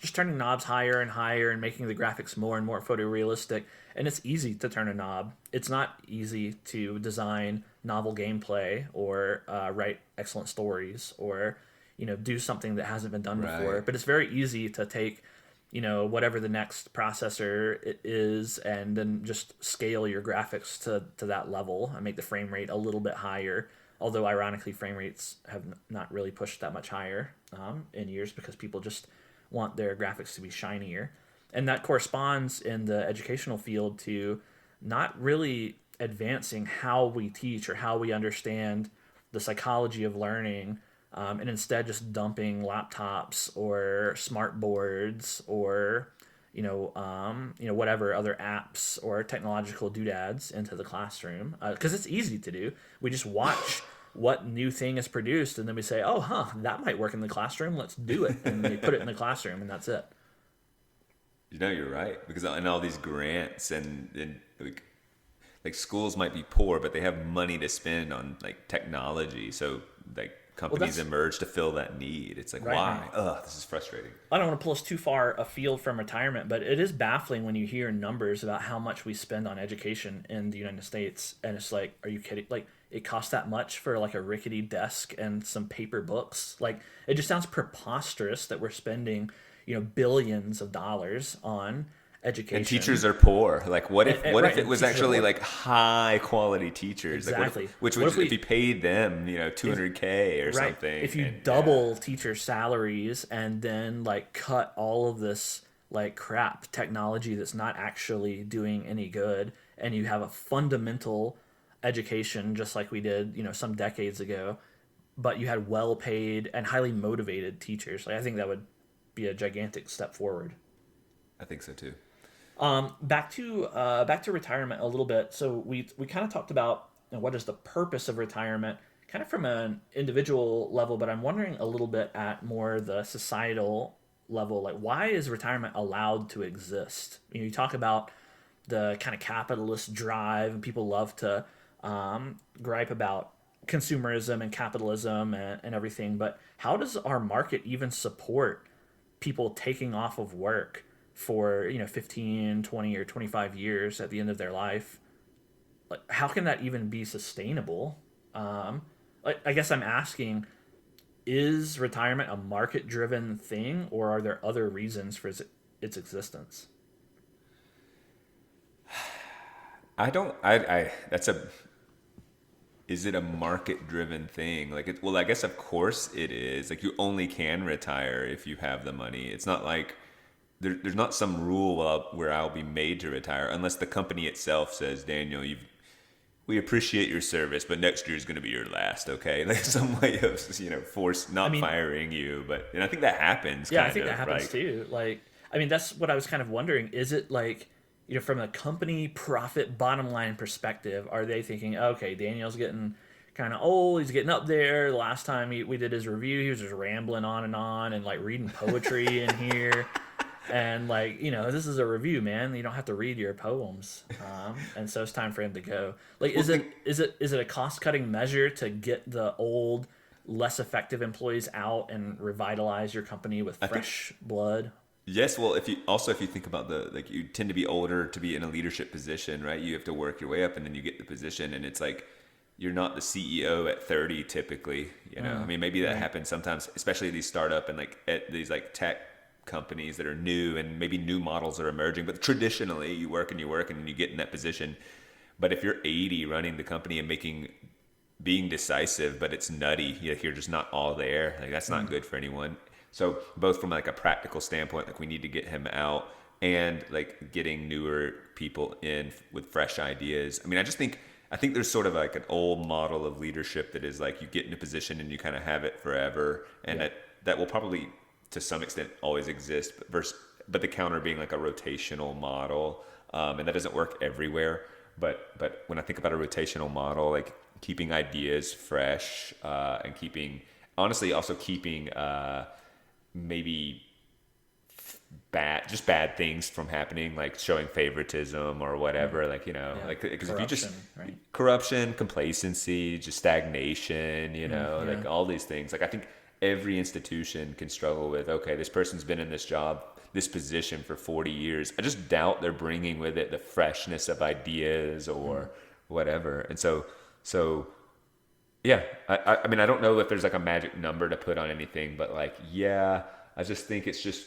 Speaker 2: higher and higher and making the graphics more and more photorealistic. And it's easy to turn a knob. It's not easy to design novel gameplay or write excellent stories or, you know, do something that hasn't been done before. But it's very easy to take, you know, whatever the next processor it is and then just scale your graphics to that level and make the frame rate a little bit higher. Although ironically, frame rates have not really pushed that much higher in years because people just want their graphics to be shinier. And that corresponds in the educational field to not really advancing how we teach or how we understand the psychology of learning, and instead just dumping laptops or smart boards or whatever other apps or technological doodads into the classroom, because it's easy to do. We just watch what new thing is produced and then we say, oh, that might work in the classroom. Let's do it, and we put it in the classroom, and that's it.
Speaker 3: You know, you're right, because in all these grants and like schools might be poor, but they have money to spend on like technology. So like companies emerge to fill that need. It's like, why? This is frustrating.
Speaker 2: I don't want to pull us too far afield from retirement, but it is baffling when you hear numbers about how much we spend on education in the United States. And it's like, are you kidding? Like, it costs that much for like a rickety desk and some paper books. Like, it just sounds preposterous that we're spending, you know, billions of dollars on education.
Speaker 3: And teachers are poor. Like, what if it was actually like high quality teachers?
Speaker 2: Exactly.
Speaker 3: Like, which would if we paid them, you know, $200K or something?
Speaker 2: If you double teacher salaries and then like cut all of this like crap technology that's not actually doing any good, and you have a fundamental education just like we did, you know, some decades ago, but you had well paid and highly motivated teachers. Like, I think that would be a gigantic step forward.
Speaker 3: I think so too.
Speaker 2: Back to retirement a little bit. So we kind of talked about, you know, what is the purpose of retirement, kind of from an individual level, but I'm wondering a little bit at more the societal level. Like, why is retirement allowed to exist? You know, you talk about the kind of capitalist drive, and people love to gripe about consumerism and capitalism and everything, but how does our market even support people taking off of work for, you know, 15, 20, or 25 years at the end of their life? Like, how can that even be sustainable? I guess I'm asking, is retirement a market-driven thing, or are there other reasons for its existence?
Speaker 3: Is it a market-driven thing? Like, well, I guess of course it is. Like, you only can retire if you have the money. It's not like there's not some rule where I'll be made to retire unless the company itself says, Daniel, we appreciate your service, but next year is going to be your last. Okay, like some way of, you know, firing you. And I think that happens.
Speaker 2: Yeah, I think that happens too. Like, I mean, that's what I was kind of wondering. Is it like, you know, from a company profit bottom line perspective, are they thinking, okay, Daniel's getting kind of old. He's getting up there. The last time we did his review, he was just rambling on and like reading poetry in here. And like, this is a review, man. You don't have to read your poems. And so it's time for him to go. Like, is it a cost cutting measure to get the old, less effective employees out and revitalize your company with fresh blood?
Speaker 3: Yes, well, if you think about you tend to be older to be in a leadership position, right? You have to work your way up, and then you get the position, and it's like you're not the CEO at 30 typically. I mean, maybe that happens sometimes, especially these startup and like at these like tech companies that are new, and maybe new models are emerging. But traditionally, you work and you get in that position. But if you're 80 running the company and being decisive, but it's nutty, you're just not all there. Like that's not good for anyone. So both from like a practical standpoint, like we need to get him out, and like getting newer people in with fresh ideas. I mean, I think there's sort of like an old model of leadership that is like you get in a position and you kind of have it forever, and that will probably to some extent always exist, but the counter being like a rotational model, and that doesn't work everywhere. But when I think about a rotational model, like keeping ideas fresh, and also keeping maybe bad things from happening, like showing favoritism or whatever, because if you just corruption, complacency, just stagnation, like all these things, like I think every institution can struggle with, okay, this person's been in this position for 40 years. I just doubt they're bringing with it the freshness of ideas or whatever. And so yeah, I mean, I don't know if there's like a magic number to put on anything, but like, yeah, I just think it's just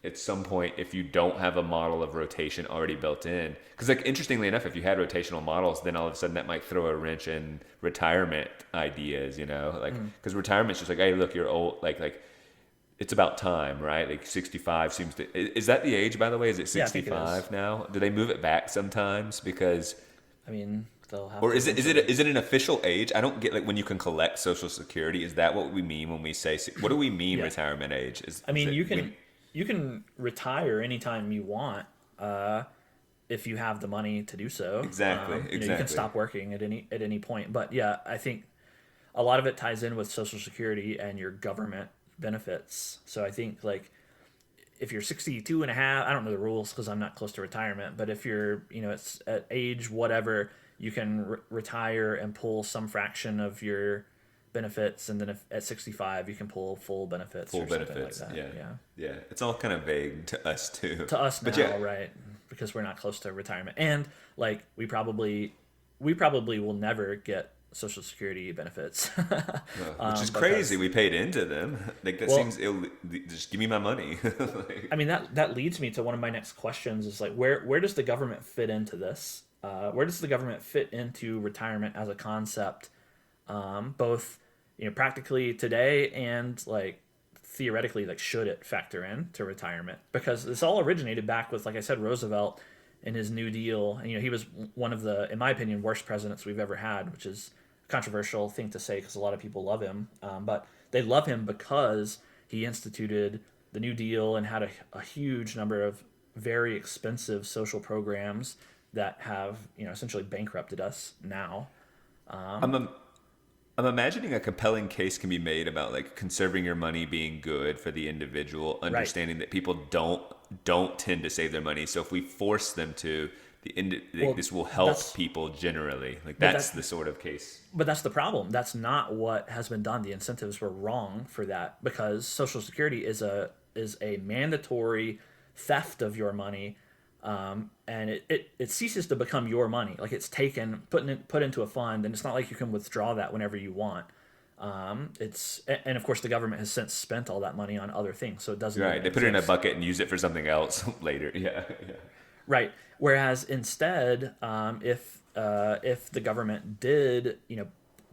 Speaker 3: at some point, if you don't have a model of rotation already built in, because like interestingly enough, if you had rotational models, then all of a sudden that might throw a wrench in retirement ideas, because retirement's just like, hey, look, you're old, like it's about time, right? Like 65 seems to, is that the age, by the way? Is it 65 now? Do they move it back sometimes? Because
Speaker 2: I mean, they'll have.
Speaker 3: Or is it an official age? I don't get like when you can collect Social Security. Is that what we mean when we say? What do we mean retirement age?
Speaker 2: You can retire anytime you want, if you have the money to do so.
Speaker 3: Exactly.
Speaker 2: You can stop working at any point. But yeah, I think a lot of it ties in with Social Security and your government benefits. So I think like if you're 62 and a half, I don't know the rules because I'm not close to retirement, but if you're, it's at age whatever, you can retire and pull some fraction of your benefits, and then if at 65 you can pull full benefits. Like that.
Speaker 3: Yeah. It's all kind of vague to us too.
Speaker 2: To us now, right? Because we're not close to retirement, and like we probably will never get Social Security benefits,
Speaker 3: which is crazy. We paid into them. Like that seems just give me my money.
Speaker 2: I mean that leads me to one of my next questions. Is like where does the government fit into this? Where does the government fit into retirement as a concept, both practically today and like theoretically, like should it factor in to retirement? Because this all originated back with, like I said, Roosevelt and his New Deal, and he was one of the, in my opinion, worst presidents we've ever had, which is a controversial thing to say because a lot of people love him, but they love him because he instituted the New Deal and had a huge number of very expensive social programs that have essentially bankrupted us now.
Speaker 3: I'm imagining a compelling case can be made about like conserving your money being good for the individual, understanding that people don't tend to save their money. So if we force them to, this will help people generally. Like that's the sort of case.
Speaker 2: But that's the problem. That's not what has been done. The incentives were wrong for that because Social Security is a mandatory theft of your money. And it ceases to become your money. Like it's put into a fund, and it's not like you can withdraw that whenever you want. And of course the government has since spent all that money on other things, so it doesn't.
Speaker 3: Right. They put it in a bucket and use it for something else later. Yeah.
Speaker 2: Right. Whereas instead, if the government did,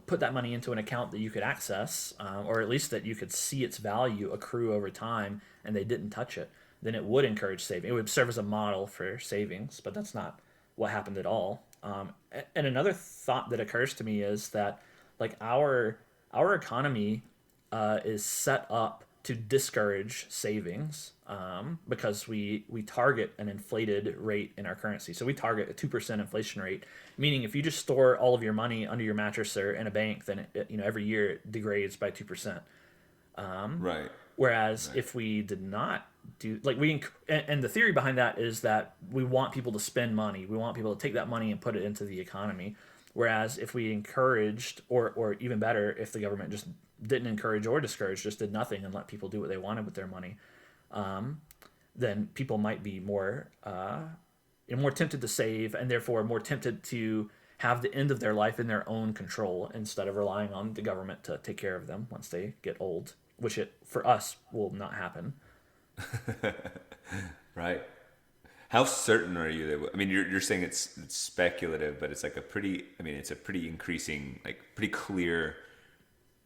Speaker 2: put that money into an account that you could access, or at least that you could see its value accrue over time, and they didn't touch it, then it would encourage saving. It would serve as a model for savings, but that's not what happened at all. And another thought that occurs to me is that like our economy is set up to discourage savings, because we target an inflated rate in our currency. So we target a 2% inflation rate, meaning if you just store all of your money under your mattress or in a bank, then every year it degrades by 2%.
Speaker 3: Right.
Speaker 2: Whereas if we did not do, like, and the theory behind that is that we want people to spend money. We want people to take that money and put it into the economy. Whereas if we encouraged, or even better, if the government just didn't encourage or discourage, just did nothing and let people do what they wanted with their money, then people might be more tempted to save, and therefore more tempted to have the end of their life in their own control instead of relying on the government to take care of them once they get old, which for us will not happen.
Speaker 3: Right. How certain are you that? I mean, you're saying it's speculative, but it's like it's a pretty increasing, like pretty clear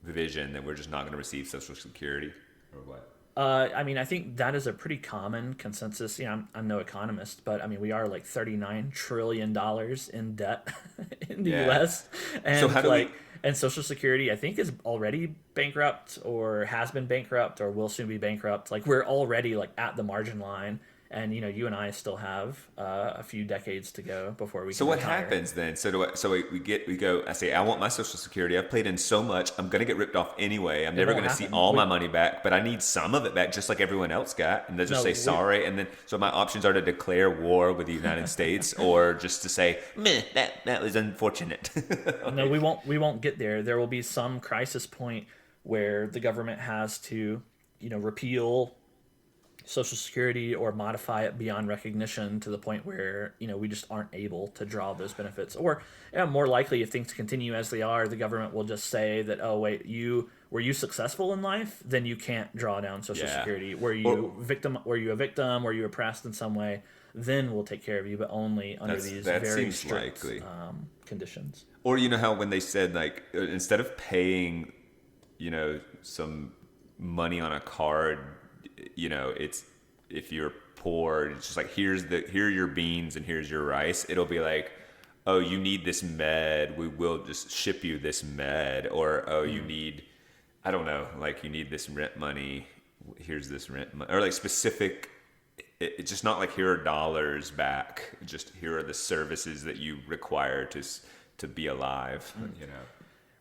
Speaker 3: vision that we're just not going to receive Social Security, or what?
Speaker 2: I think that is a pretty common consensus. I'm no economist, but we are like $39 trillion in debt in the U.S. And
Speaker 3: so how do
Speaker 2: and Social Security, I think, is already bankrupt, or has been bankrupt, or will soon be bankrupt. Like, we're already like at the margin line. And you and I still have a few decades to go before we. So
Speaker 3: what
Speaker 2: retire.
Speaker 3: happens then? We go. I say, I want my Social Security. I've paid in so much. I'm gonna get ripped off anyway. I'm never gonna see all my money back, but I need some of it back, just like everyone else got. And they'll just say sorry. And then so my options are to declare war with the United States, or just to say, meh, that was unfortunate.
Speaker 2: No, we won't get there. There will be some crisis point where the government has to, repeal Social Security or modify it beyond recognition to the point where we just aren't able to draw those benefits. Or more likely, if things continue as they are, the government will just say that, oh wait, were you successful in life? Then you can't draw down Social Security. Were you a victim? Were you oppressed in some way? Then we'll take care of you, but only under these very strict conditions.
Speaker 3: Or how when they said, like, instead of paying some money on a card, it's, if you're poor, it's just like, here are your beans and here's your rice. It'll be like, oh, you need this med, we will just ship you this med. Or, oh, you need, I don't know, like, you need this rent money, here's this rent money. Or like specific, it's just not like, here are dollars back, just here are the services that you require to be alive.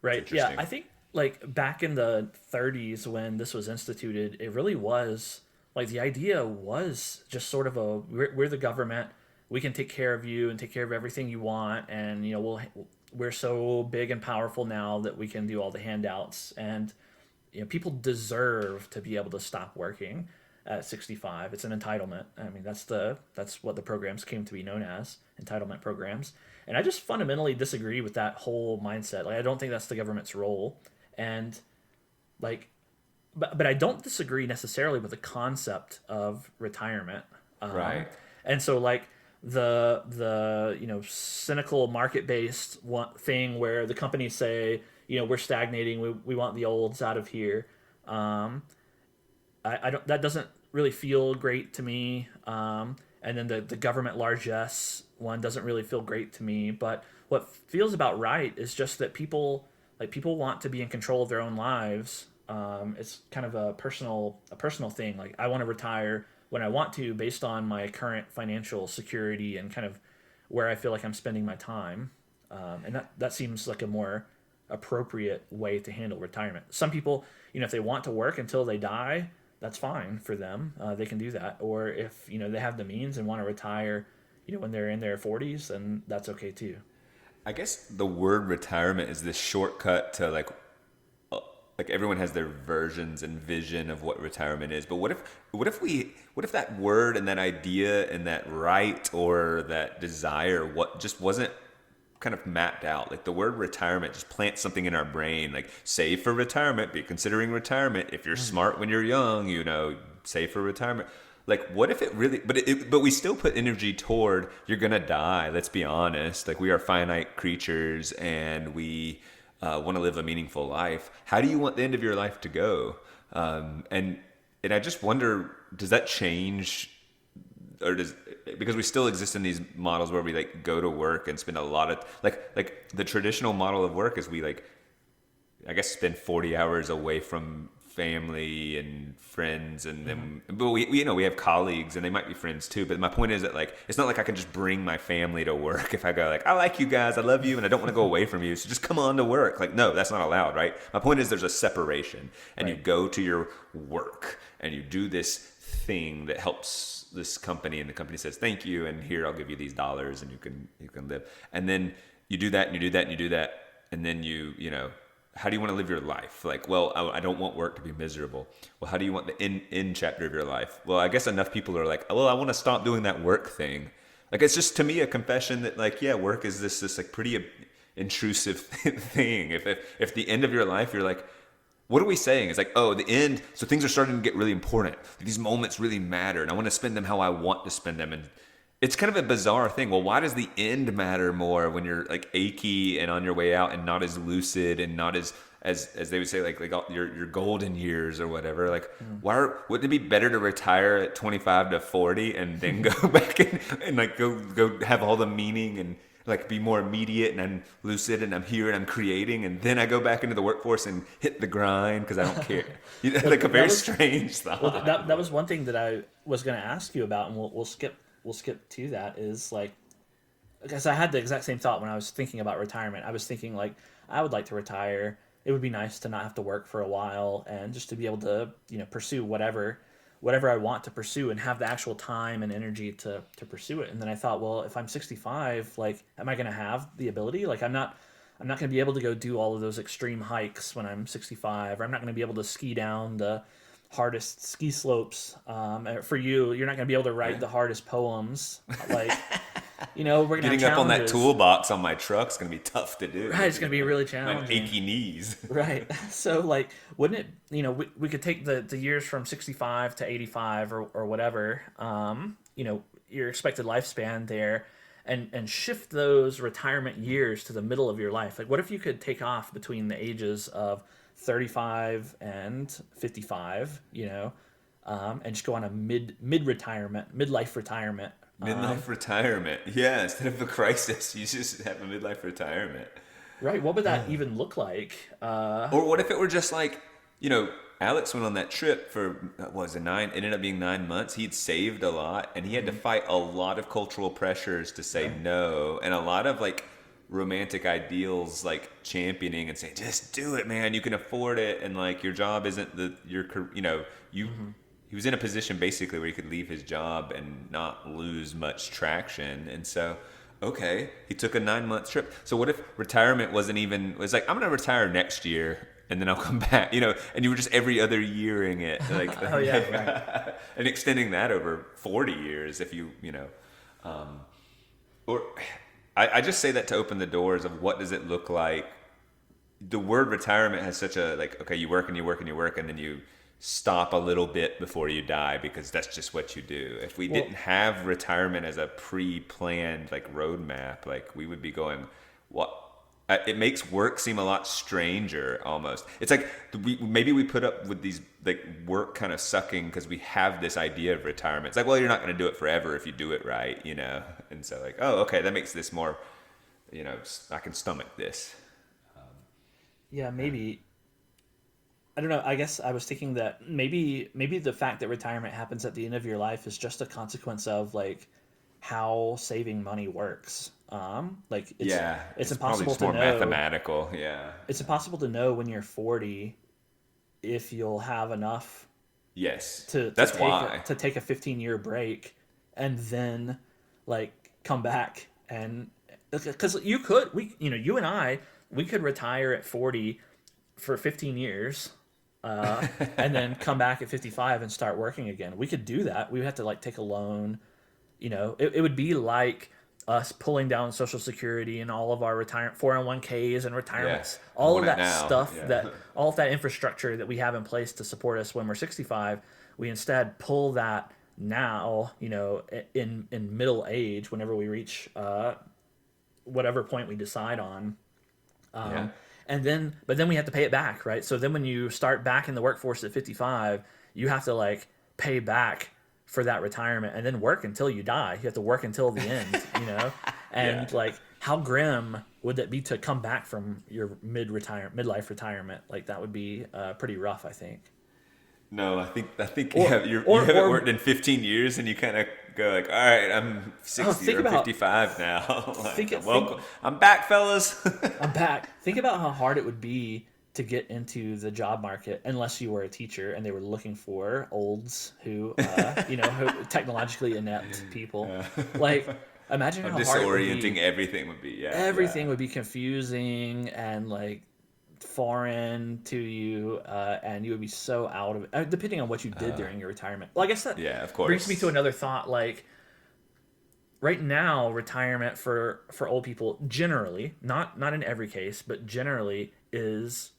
Speaker 2: Right. Yeah, I think, like, back in the 30s when this was instituted, it really was like, the idea was just sort of we're the government, we can take care of you and take care of everything you want, and we're so big and powerful now that we can do all the handouts, and people deserve to be able to stop working at 65. It's an entitlement. That's what the programs came to be known as, entitlement programs. And I just fundamentally disagree with that whole mindset. Like, I don't think that's the government's role. And like, but I don't disagree necessarily with the concept of retirement.
Speaker 3: Right.
Speaker 2: And so, like, the cynical market-based thing where the companies say, we're stagnating, we want the olds out of here. I don't. That doesn't really feel great to me. And then the government largesse one doesn't really feel great to me. But what feels about right is just that people want to be in control of their own lives. It's kind of a personal thing. Like, I want to retire when I want to, based on my current financial security and kind of where I feel like I'm spending my time. And that seems like a more appropriate way to handle retirement. Some people, if they want to work until they die, that's fine for them. They can do that. Or if, they have the means and want to retire, when they're in their 40s, then that's okay too.
Speaker 3: I guess the word retirement is this shortcut to like everyone has their versions and vision of what retirement is. But what if that word and that idea and that right or that desire just wasn't kind of mapped out? Like, the word retirement just plants something in our brain, like, save for retirement, be considering retirement. If you're smart when you're young, save for retirement. Like, what if it really, but we still put energy toward, you're going to die. Let's be honest. Like, we are finite creatures and we want to live a meaningful life. How do you want the end of your life to go? And I just wonder, does that change, or because we still exist in these models where we like go to work and spend a lot of, like the traditional model of work is we, like, I guess, spend 40 hours away from family and friends, and then but we have colleagues and they might be friends too. But my point is that like it's not like I can just bring my family to work. If I go like I like you guys, I love you, and I don't want to go away from you, so just come on to work. Like no, that's not allowed, right? My point is there's a separation, and you go to your work and you do this thing that helps this company, and the company says thank you, and here I'll give you these dollars, and you can live, and then you do that and you do that and you do that, and then you know. How do you want to live your life? Like, well, I don't want work to be miserable. Well, how do you want the end chapter of your life? Well, I guess enough people are like, well, I want to stop doing that work thing. Like, it's just to me a confession that like, yeah, work is this like pretty intrusive thing. If the end of your life, you're like, what are we saying? It's like, oh, the end. So things are starting to get really important. These moments really matter, and I want to spend them how I want to spend them. And it's kind of a bizarre thing. Well, why does the end matter more when you're like achy and on your way out and not as lucid and not as they would say like your golden years or whatever? Like, wouldn't it be better to retire at 25 to 40 and then go back and like go have all the meaning and like be more immediate, and I'm lucid and I'm here and I'm creating, and then I go back into the workforce and hit the grind because I don't care. You know, like a very strange thought.
Speaker 2: Well, that was one thing that I was going to ask you about, and we'll skip to that, is like, because I had the exact same thought when I was thinking about retirement. I was thinking like, I would like to retire. It would be nice to not have to work for a while and just to be able to, you know, pursue whatever I want to pursue and have the actual time and energy to pursue it. And then I thought, well, if I'm 65, like, am I going to have the ability? Like, I'm not going to be able to go do all of those extreme hikes when I'm 65, or I'm not going to be able to ski down the hardest ski slopes. For you're not going to be able to write the hardest poems. Like, you know, we're going to
Speaker 3: getting up on that toolbox on my truck's going to be tough to do.
Speaker 2: Right, it's going to be really challenging.
Speaker 3: My achy knees.
Speaker 2: Right. So, like, wouldn't it, you know, we could take the years from 65 to 85 or whatever, you know, your expected lifespan there, and shift those retirement years to the middle of your life. Like, what if you could take off between the ages of 35 and 55, you know, and just go on a midlife retirement.
Speaker 3: Midlife retirement. Yeah, instead of a crisis, you just have a midlife retirement.
Speaker 2: Right. What would that even look like?
Speaker 3: Or what if it were just like, you know, Alex went on that trip for, it ended up being 9 months. He'd saved a lot, and he had to fight a lot of cultural pressures to say no, and a lot of like romantic ideals like championing and saying, just do it, man, you can afford it, and like your job isn't he was in a position basically where he could leave his job and not lose much traction. And so okay, he took a 9-month trip. So what if retirement was like, I'm gonna retire next year and then I'll come back, you know, and you were just every other yearing it, like
Speaker 2: oh yeah, right.
Speaker 3: and extending that over 40 years if you know, or I just say that to open the doors of what does it look like. The word retirement has such a, like, okay, you work and you work and you work, and then you stop a little bit before you die because that's just what you do. If we didn't have retirement as a pre-planned like roadmap, like we would be going, what? It makes work seem a lot stranger almost. It's like maybe we put up with these like work kind of sucking because we have this idea of retirement. It's like, well, you're not going to do it forever if you do it right, you know? And so like, oh, okay, that makes this more, you know, I can stomach this.
Speaker 2: Yeah, maybe. I don't know. I guess I was thinking that maybe the fact that retirement happens at the end of your life is just a consequence of like how saving money works. Like it's impossible to know.
Speaker 3: Mathematical. Yeah.
Speaker 2: It's impossible to know when you're 40 if you'll have enough.
Speaker 3: Yes.
Speaker 2: To take a 15-year break and then like come back, and because you and I could retire at 40 for 15 years. And then come back at 55 and start working again. We could do that. We would have to like take a loan. You know, it would be like us pulling down Social Security and all of our 401ks and retirements, all of that stuff, all of that infrastructure that we have in place to support us when we're 65. We instead pull that now, you know, in middle age, whenever we reach whatever point we decide on. But then we have to pay it back, right? So then when you start back in the workforce at 55, you have to like pay back for that retirement and then work until you die. You have to work until the end, you know? And like, how grim would that be to come back from your midlife retirement? Like that would be pretty rough, I think.
Speaker 3: No, I think
Speaker 2: Or-
Speaker 3: you
Speaker 2: or-
Speaker 3: haven't
Speaker 2: or-
Speaker 3: worked in 15 years, and you kind of go like, all right, I'm 60
Speaker 2: think
Speaker 3: or
Speaker 2: about-
Speaker 3: 55 now.
Speaker 2: think-
Speaker 3: Welcome, I'm back, fellas.
Speaker 2: I'm back. Think about how hard it would be to get into the job market unless you were a teacher and they were looking for olds who, who technologically inept people. Like, imagine how hard it would
Speaker 3: Disorienting
Speaker 2: be.
Speaker 3: everything would be. Yeah,
Speaker 2: Everything would be confusing and like foreign to you, and you would be so out of it, depending on what you did during your retirement. Well, I guess that
Speaker 3: Yeah, of course.
Speaker 2: brings me to another thought. Like, right now, retirement for old people generally, not in every case, but generally is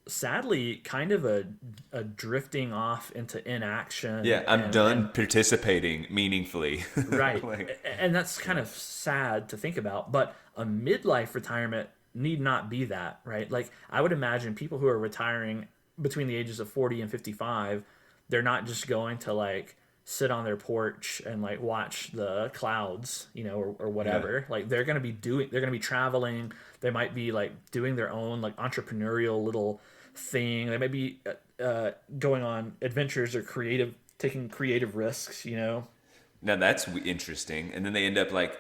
Speaker 2: sadly kind of a drifting off into inaction.
Speaker 3: Yeah, I'm
Speaker 2: and-
Speaker 3: done participating meaningfully.
Speaker 2: Right.
Speaker 3: Like,
Speaker 2: And that's kind of sad to think about. But a midlife retirement need not be that, right? Like, I would imagine people who are retiring between the ages of 40 and 55, they're not just going to like sit on their porch and like watch the clouds, or whatever.
Speaker 3: Yeah.
Speaker 2: Like, they're going to be traveling. They might be like doing their own like entrepreneurial little thing. They might be going on adventures or taking creative risks,
Speaker 3: now that's interesting. And then they end up like,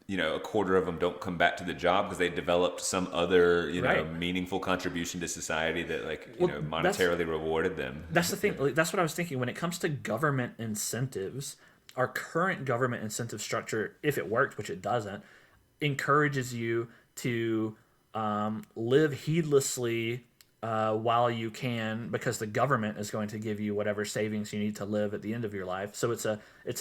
Speaker 3: a quarter of them don't come back to the job because they developed some other,
Speaker 2: Right.
Speaker 3: meaningful contribution to society that like,
Speaker 2: Well,
Speaker 3: monetarily rewarded them.
Speaker 2: That's the thing. Like, that's what I was thinking when it comes to government incentives. Our current government incentive structure, if it worked, which it doesn't, encourages you to live heedlessly while you can, because the government is going to give you whatever savings you need to live at the end of your life. So it's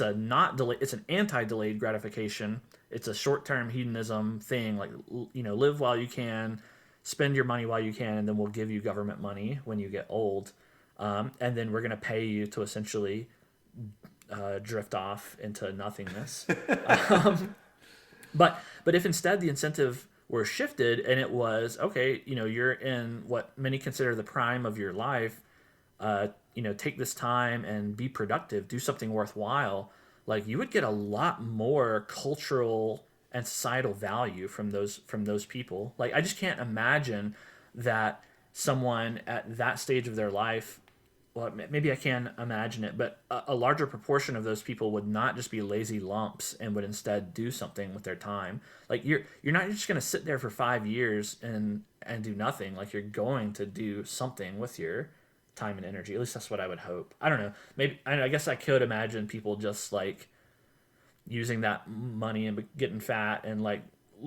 Speaker 2: an anti-delayed gratification. It's a short-term hedonism thing. Like, live while you can, spend your money while you can, and then we'll give you government money when you get old. And then we're going to pay you to essentially drift off into nothingness. But if instead the incentive were shifted and it was, okay, you're in what many consider the prime of your life, take this time and be productive, do something worthwhile, like, you would get a lot more cultural and societal value from those people. Like, I just can't imagine that someone at that stage of their life, well, maybe I can imagine it, but a larger proportion of those people would not just be lazy lumps and would instead do something with their time. Like, you're not just going to sit there for 5 years and do nothing. Like, you're going to do something with your time and energy. At least that's what I would hope. I don't know. Maybe I guess I could imagine people just like using that money and getting fat and like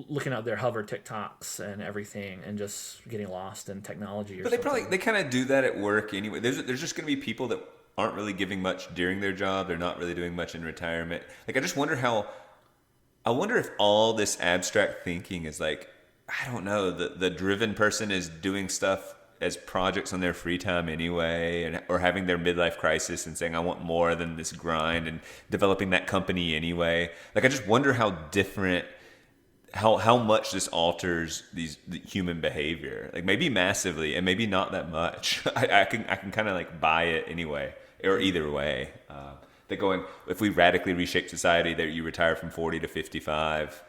Speaker 2: looking at their hover TikToks and everything and just getting lost in technology or
Speaker 3: But
Speaker 2: something.
Speaker 3: they kind of do that at work anyway. There's just going to be people that aren't really giving much during their job. They're not really doing much in retirement. Like, I just wonder if all this abstract thinking is like, I don't know, the driven person is doing stuff as projects on their free time anyway, or having their midlife crisis and saying, I want more than this grind, and developing that company anyway. Like, I just wonder how different, how much this alters the human behavior. Like, maybe massively and maybe not that much. I can kind of like buy it anyway, or either way. That going, if we radically reshape society, that you retire from 40 to 55,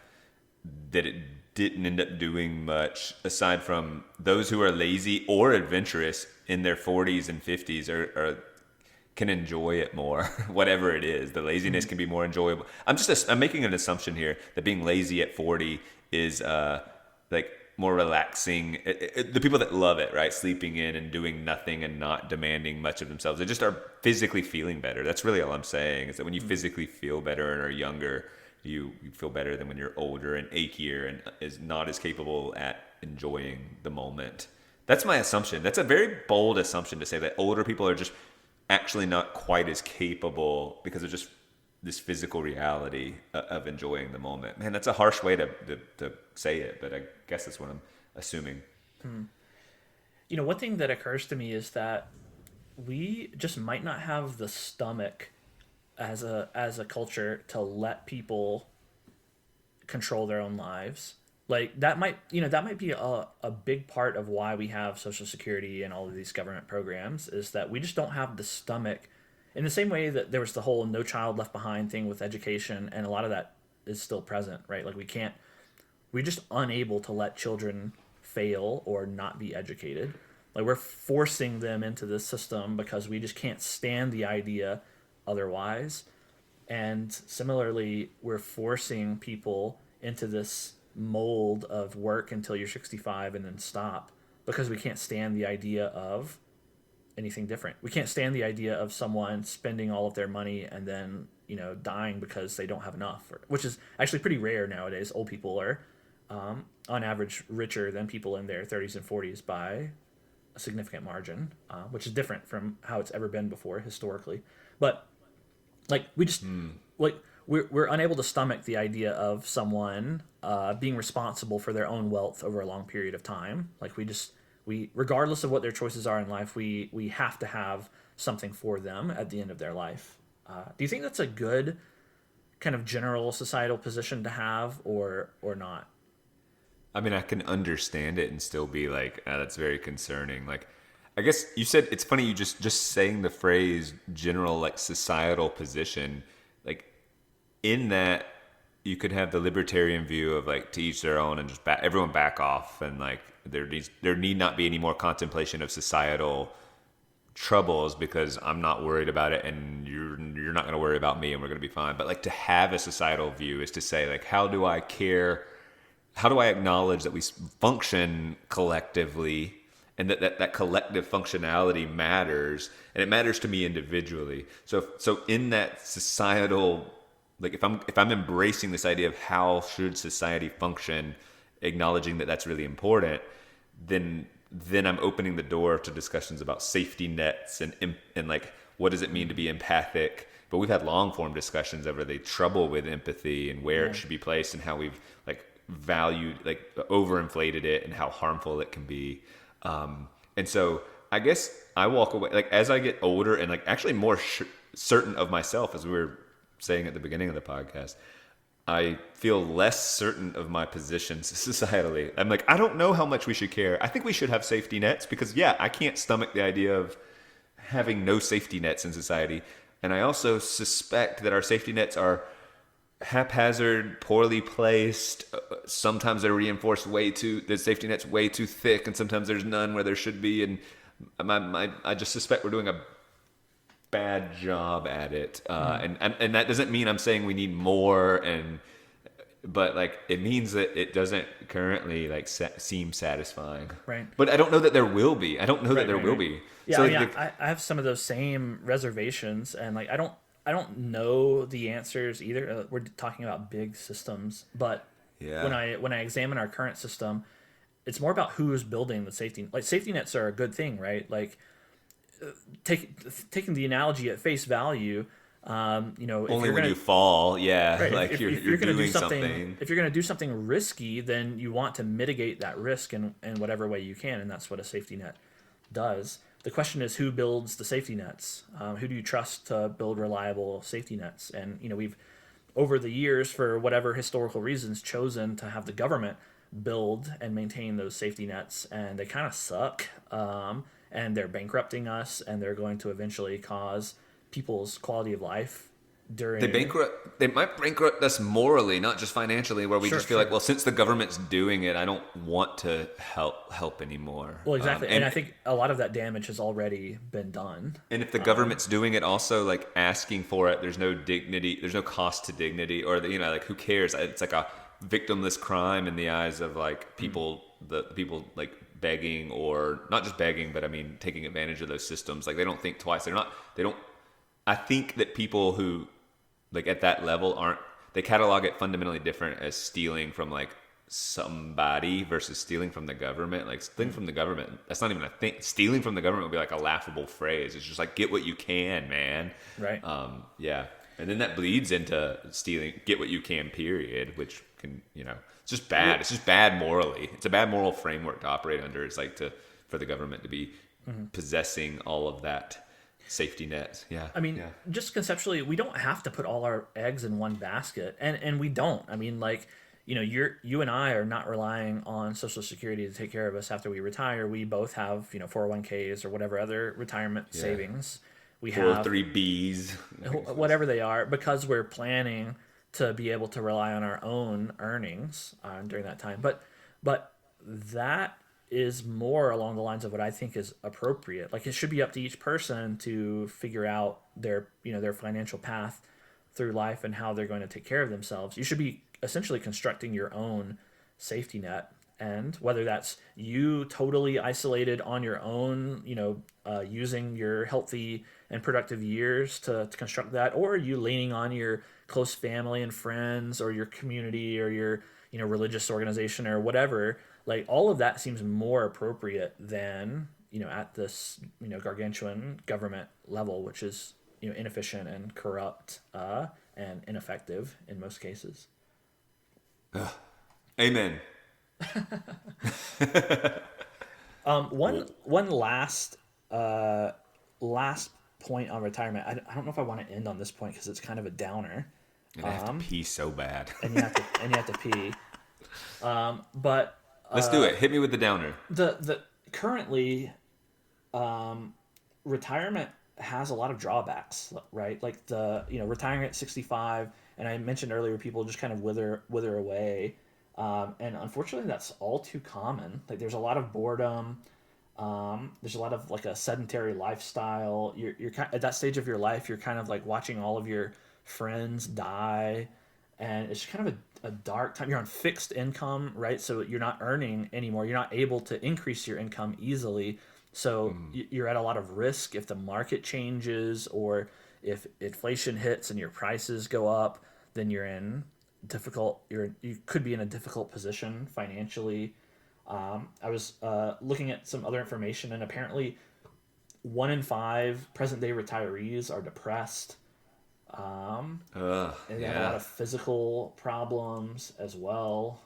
Speaker 3: that it didn't end up doing much aside from those who are lazy or adventurous in their 40s and 50s are can enjoy it more. Whatever it is, the laziness can be more enjoyable. I'm making an assumption here that being lazy at 40 is like more relaxing. The people that love it, right, sleeping in and doing nothing and not demanding much of themselves, they just are physically feeling better. That's really all I'm saying, is that when you physically feel better and are younger, you feel better than when you're older and achier and is not as capable at enjoying the moment. That's my assumption. That's a very bold assumption to say that older people are just actually not quite as capable because of just this physical reality of enjoying the moment. Man, that's a harsh way to say it, but I guess that's what I'm assuming.
Speaker 2: One thing that occurs to me is that we just might not have the stomach as a culture to let people control their own lives. Like, that might be a big part of why we have Social Security and all of these government programs, is that we just don't have the stomach, in the same way that there was the whole No Child Left Behind thing with education, and a lot of that is still present, right? Like, we're just unable to let children fail or not be educated. Like we're forcing them into this system because we just can't stand the idea otherwise. And similarly, we're forcing people into this mold of work until you're 65 and then stop because we can't stand the idea of anything different. We can't stand the idea of someone spending all of their money and then, dying because they don't have enough, which is actually pretty rare nowadays. Old people are, on average, richer than people in their 30s and 40s by a significant margin, which is different from how it's ever been before historically. But like we just like we're unable to stomach the idea of someone being responsible for their own wealth over a long period of time. Like we regardless of what their choices are in life, we have to have something for them at the end of their life. Do you think that's a good kind of general societal position to have, or not?
Speaker 3: I mean, I can understand it and still be like, that's very concerning. Like, I guess you said, it's funny, you just saying the phrase general, like, societal position, like, in that you could have the libertarian view of, like, to each their own and just everyone back off, and, like, there need not be any more contemplation of societal troubles because I'm not worried about it and you're not going to worry about me and we're going to be fine. But, like, to have a societal view is to say, like, how do I acknowledge that we function collectively and that collective functionality matters, and it matters to me individually. So in that societal, like if I'm embracing this idea of how should society function, acknowledging that that's really important, then I'm opening the door to discussions about safety nets and like what does it mean to be empathic. But we've had long form discussions over the trouble with empathy and where it should be placed and how we've like valued, like overinflated it and how harmful it can be. And so I guess I walk away, like as I get older and like actually more certain of myself, as we were saying at the beginning of the podcast, I feel less certain of my positions societally. I'm like, I don't know how much we should care. I think we should have safety nets because I can't stomach the idea of having no safety nets in society. And I also suspect that our safety nets are haphazard, poorly placed. Sometimes they're reinforced the safety net's way too thick, and sometimes there's none where there should be. And I just suspect we're doing a bad job at it. And that doesn't mean I'm saying we need more, but like it means that it doesn't currently like seem satisfying.
Speaker 2: Right.
Speaker 3: But I don't know that there will be. I don't know that there will be.
Speaker 2: Yeah,
Speaker 3: so
Speaker 2: I have some of those same reservations, and like I don't know the answers either. We're talking about big systems, but when I examine our current system, it's more about who is building the safety. Like safety nets are a good thing, right? Like taking the analogy at face value,
Speaker 3: only when you fall, right, like if you're doing something.
Speaker 2: If you're going to do something risky, then you want to mitigate that risk in whatever way you can, and that's what a safety net does. The question is, who builds the safety nets? Who do you trust to build reliable safety nets? And we've, over the years, for whatever historical reasons, chosen to have the government build and maintain those safety nets, and they kind of suck. And they're bankrupting us, and they're going to eventually cause people's quality of life during...
Speaker 3: They might bankrupt us morally, not just financially, where we just feel like, well, since the government's doing it, I don't want to help anymore.
Speaker 2: Well, exactly. And I think a lot of that damage has already been done.
Speaker 3: And if the government's doing it also, like asking for it, there's no dignity, there's no cost to dignity, or like who cares? It's like a victimless crime in the eyes of like people, the people like begging, or not just begging, but I mean taking advantage of those systems. Like they don't think twice. I think that people who like at that level they catalog it fundamentally different as stealing from like somebody versus stealing from the government. Like stealing from the government, that's not even a thing. Stealing from the government would be like a laughable phrase. It's just like, get what you can, man.
Speaker 2: Right.
Speaker 3: And then that bleeds into stealing, get what you can, period, which can, it's just bad. Yeah. It's just bad morally. It's a bad moral framework to operate under. It's like for the government to be possessing all of that safety net. Yeah.
Speaker 2: I mean, just conceptually, we don't have to put all our eggs in one basket, and we don't. I mean, like, you and I are not relying on Social Security to take care of us after we retire. We both have, 401ks or whatever other retirement savings. We have
Speaker 3: 403Bs,
Speaker 2: whatever they are, because we're planning to be able to rely on our own earnings during that time. But that is more along the lines of what I think is appropriate. Like it should be up to each person to figure out their, their financial path through life and how they're going to take care of themselves. You should be essentially constructing your own safety net. And whether that's you totally isolated on your own, using your healthy and productive years to construct that, or you leaning on your close family and friends or your community or your, religious organization or whatever, like all of that seems more appropriate than, at this, gargantuan government level, which is, inefficient and corrupt and ineffective in most cases.
Speaker 3: Amen.
Speaker 2: One last point on retirement. I don't know if I want to end on this point because it's kind of a downer.
Speaker 3: And I have to pee so bad.
Speaker 2: and you have to pee. But
Speaker 3: let's do it. Hit me with the downer.
Speaker 2: The currently, retirement has a lot of drawbacks, right? Like retiring at 65, and I mentioned earlier, people just kind of wither away. And unfortunately, that's all too common. Like, there's a lot of boredom. There's a lot of like a sedentary lifestyle. You're at that stage of your life, you're kind of like watching all of your friends die, and it's kind of a dark time. You're on fixed income, right? So you're not earning anymore. You're not able to increase your income easily. So you're at a lot of risk if the market changes or if inflation hits and your prices go up. Then you could be in a difficult position financially. I was looking at some other information, and apparently 1 in 5 present day retirees are depressed. And they have a lot of physical problems as well.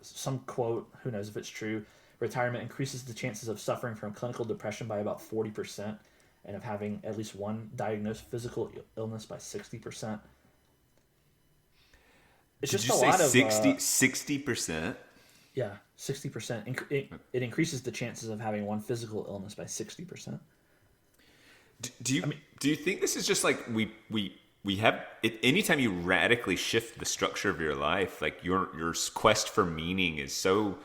Speaker 2: Some quote, who knows if it's true, retirement increases the chances of suffering from clinical depression by about 40% and of having at least one diagnosed physical illness by 60%. It's
Speaker 3: Did
Speaker 2: just
Speaker 3: you
Speaker 2: a
Speaker 3: say
Speaker 2: lot of
Speaker 3: 60%?
Speaker 2: Yeah, 60%. It increases the chances of having one physical illness by 60%.
Speaker 3: Do you think this is just like we have it, anytime you radically shift the structure of your life, like your quest for meaning is so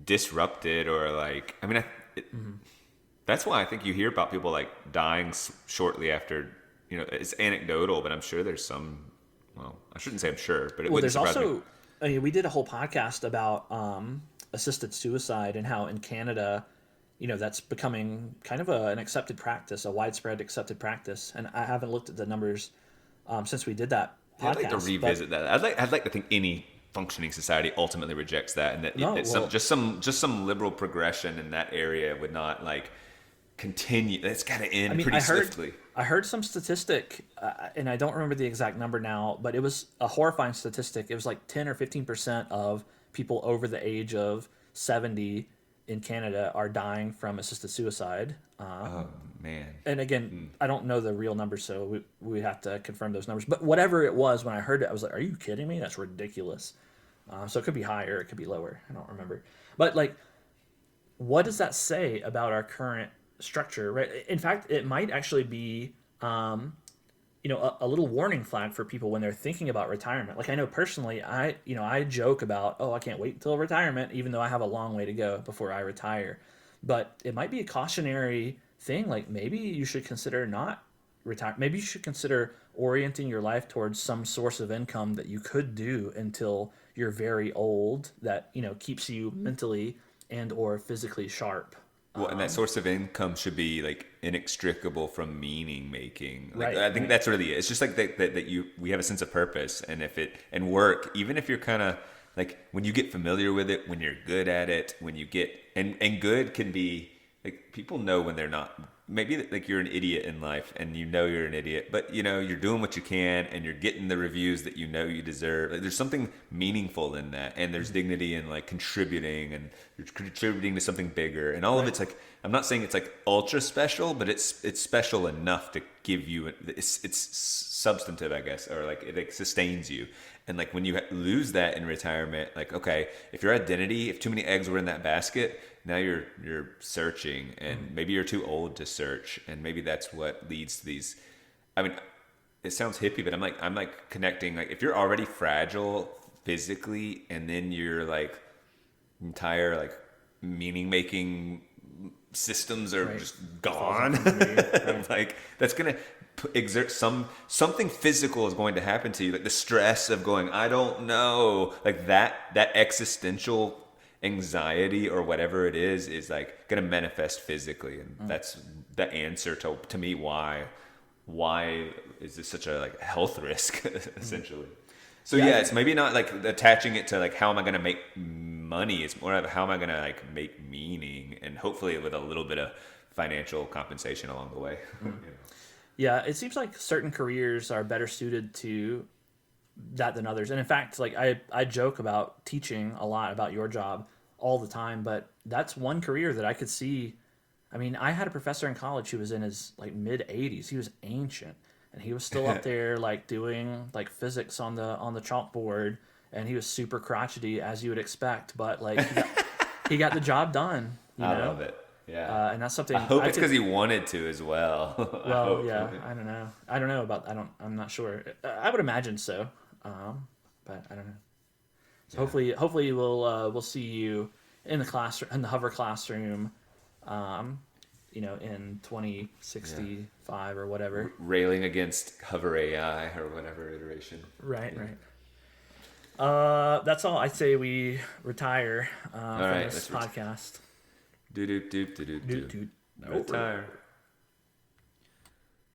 Speaker 3: disrupted, or like, I mean, that's why I think you hear about people like dying shortly after, it's anecdotal, but I'm sure there's some, well, I shouldn't say I'm sure, but it wouldn't surprise me.
Speaker 2: I mean, we did a whole podcast about assisted suicide and how in Canada, that's becoming kind of an accepted practice, a widespread accepted practice. And I haven't looked at the numbers since we did that podcast.
Speaker 3: I'd like to revisit that. I'd like to think any functioning society ultimately rejects that, and that just some liberal progression in that area would not like continue. It's got to end pretty swiftly.
Speaker 2: I heard some statistic, and I don't remember the exact number now, but it was a horrifying statistic. It was like 10 or 15% of people over the age of 70 in Canada are dying from assisted suicide.
Speaker 3: Oh, man.
Speaker 2: And again, I don't know the real numbers, so we have to confirm those numbers. But whatever it was, when I heard it, I was like, are you kidding me? That's ridiculous. So it could be higher, it could be lower. I don't remember. But like, what does that say about our current structure, right? In fact, it might actually be a little warning flag for people when they're thinking about retirement. Like, I know personally, I joke about, oh, I can't wait until retirement, even though I have a long way to go before I retire. But it might be a cautionary thing. Like, maybe you should consider not retire. Maybe you should consider orienting your life towards some source of income that you could do until you're very old, that keeps you mentally and or physically sharp.
Speaker 3: Well, and that source of income should be like inextricable from meaning making. Like,
Speaker 2: right,
Speaker 3: I think that's really it. It's just like that we have a sense of purpose, and work, even if you're kind of like, when you get familiar with it, when you're good at it, when you get and good can be like, people know when they're not. Maybe like you're an idiot in life and you're an idiot, but you're doing what you can and you're getting the reviews that you deserve. Like, there's something meaningful in that, and there's dignity in like contributing, and you're contributing to something bigger, and all of it's like, I'm not saying it's like ultra special, but it's special enough to give you it's substantive, I guess, or like it like sustains you. And like when you lose that in retirement, like, okay, if your identity, if too many eggs were in that basket, now you're searching, and maybe you're too old to search, and maybe that's what leads to these. I mean, it sounds hippie, but I'm like connecting, like, if you're already fragile physically, and then you're like entire like meaning making systems are
Speaker 2: Right.
Speaker 3: just gone.
Speaker 2: Right.
Speaker 3: Like that's gonna exert something physical is going to happen to you, like the stress of going, I don't know, like that existential anxiety or whatever it is like gonna manifest physically, and that's the answer to me why is this such a like health risk essentially. So yeah, it's maybe not like attaching it to like how am I gonna make money. It's more of how am I gonna like make meaning, and hopefully with a little bit of financial compensation along the way. You know?
Speaker 2: Yeah, it seems like certain careers are better suited to that than others. And in fact, like I joke about teaching a lot about your job all the time, but that's one career that I could see. I mean, I had a professor in college who was in his like mid 80s. He was ancient, and he was still up there like doing like physics on the chalkboard, and he was super crotchety as you would expect, but like he got the job done.
Speaker 3: I love it. Yeah,
Speaker 2: And that's something
Speaker 3: I hope it's because he wanted to as well.
Speaker 2: Well, yeah, I don't know. I'm not sure. I would imagine so, but I don't know. So hopefully we'll see you in the classroom, in the hover classroom, in 2065 or whatever.
Speaker 3: Railing against hover AI or whatever iteration.
Speaker 2: Right. That's all. I'd say we retire from
Speaker 3: right,
Speaker 2: this podcast.
Speaker 3: Doot.
Speaker 2: Doot.
Speaker 3: Retire.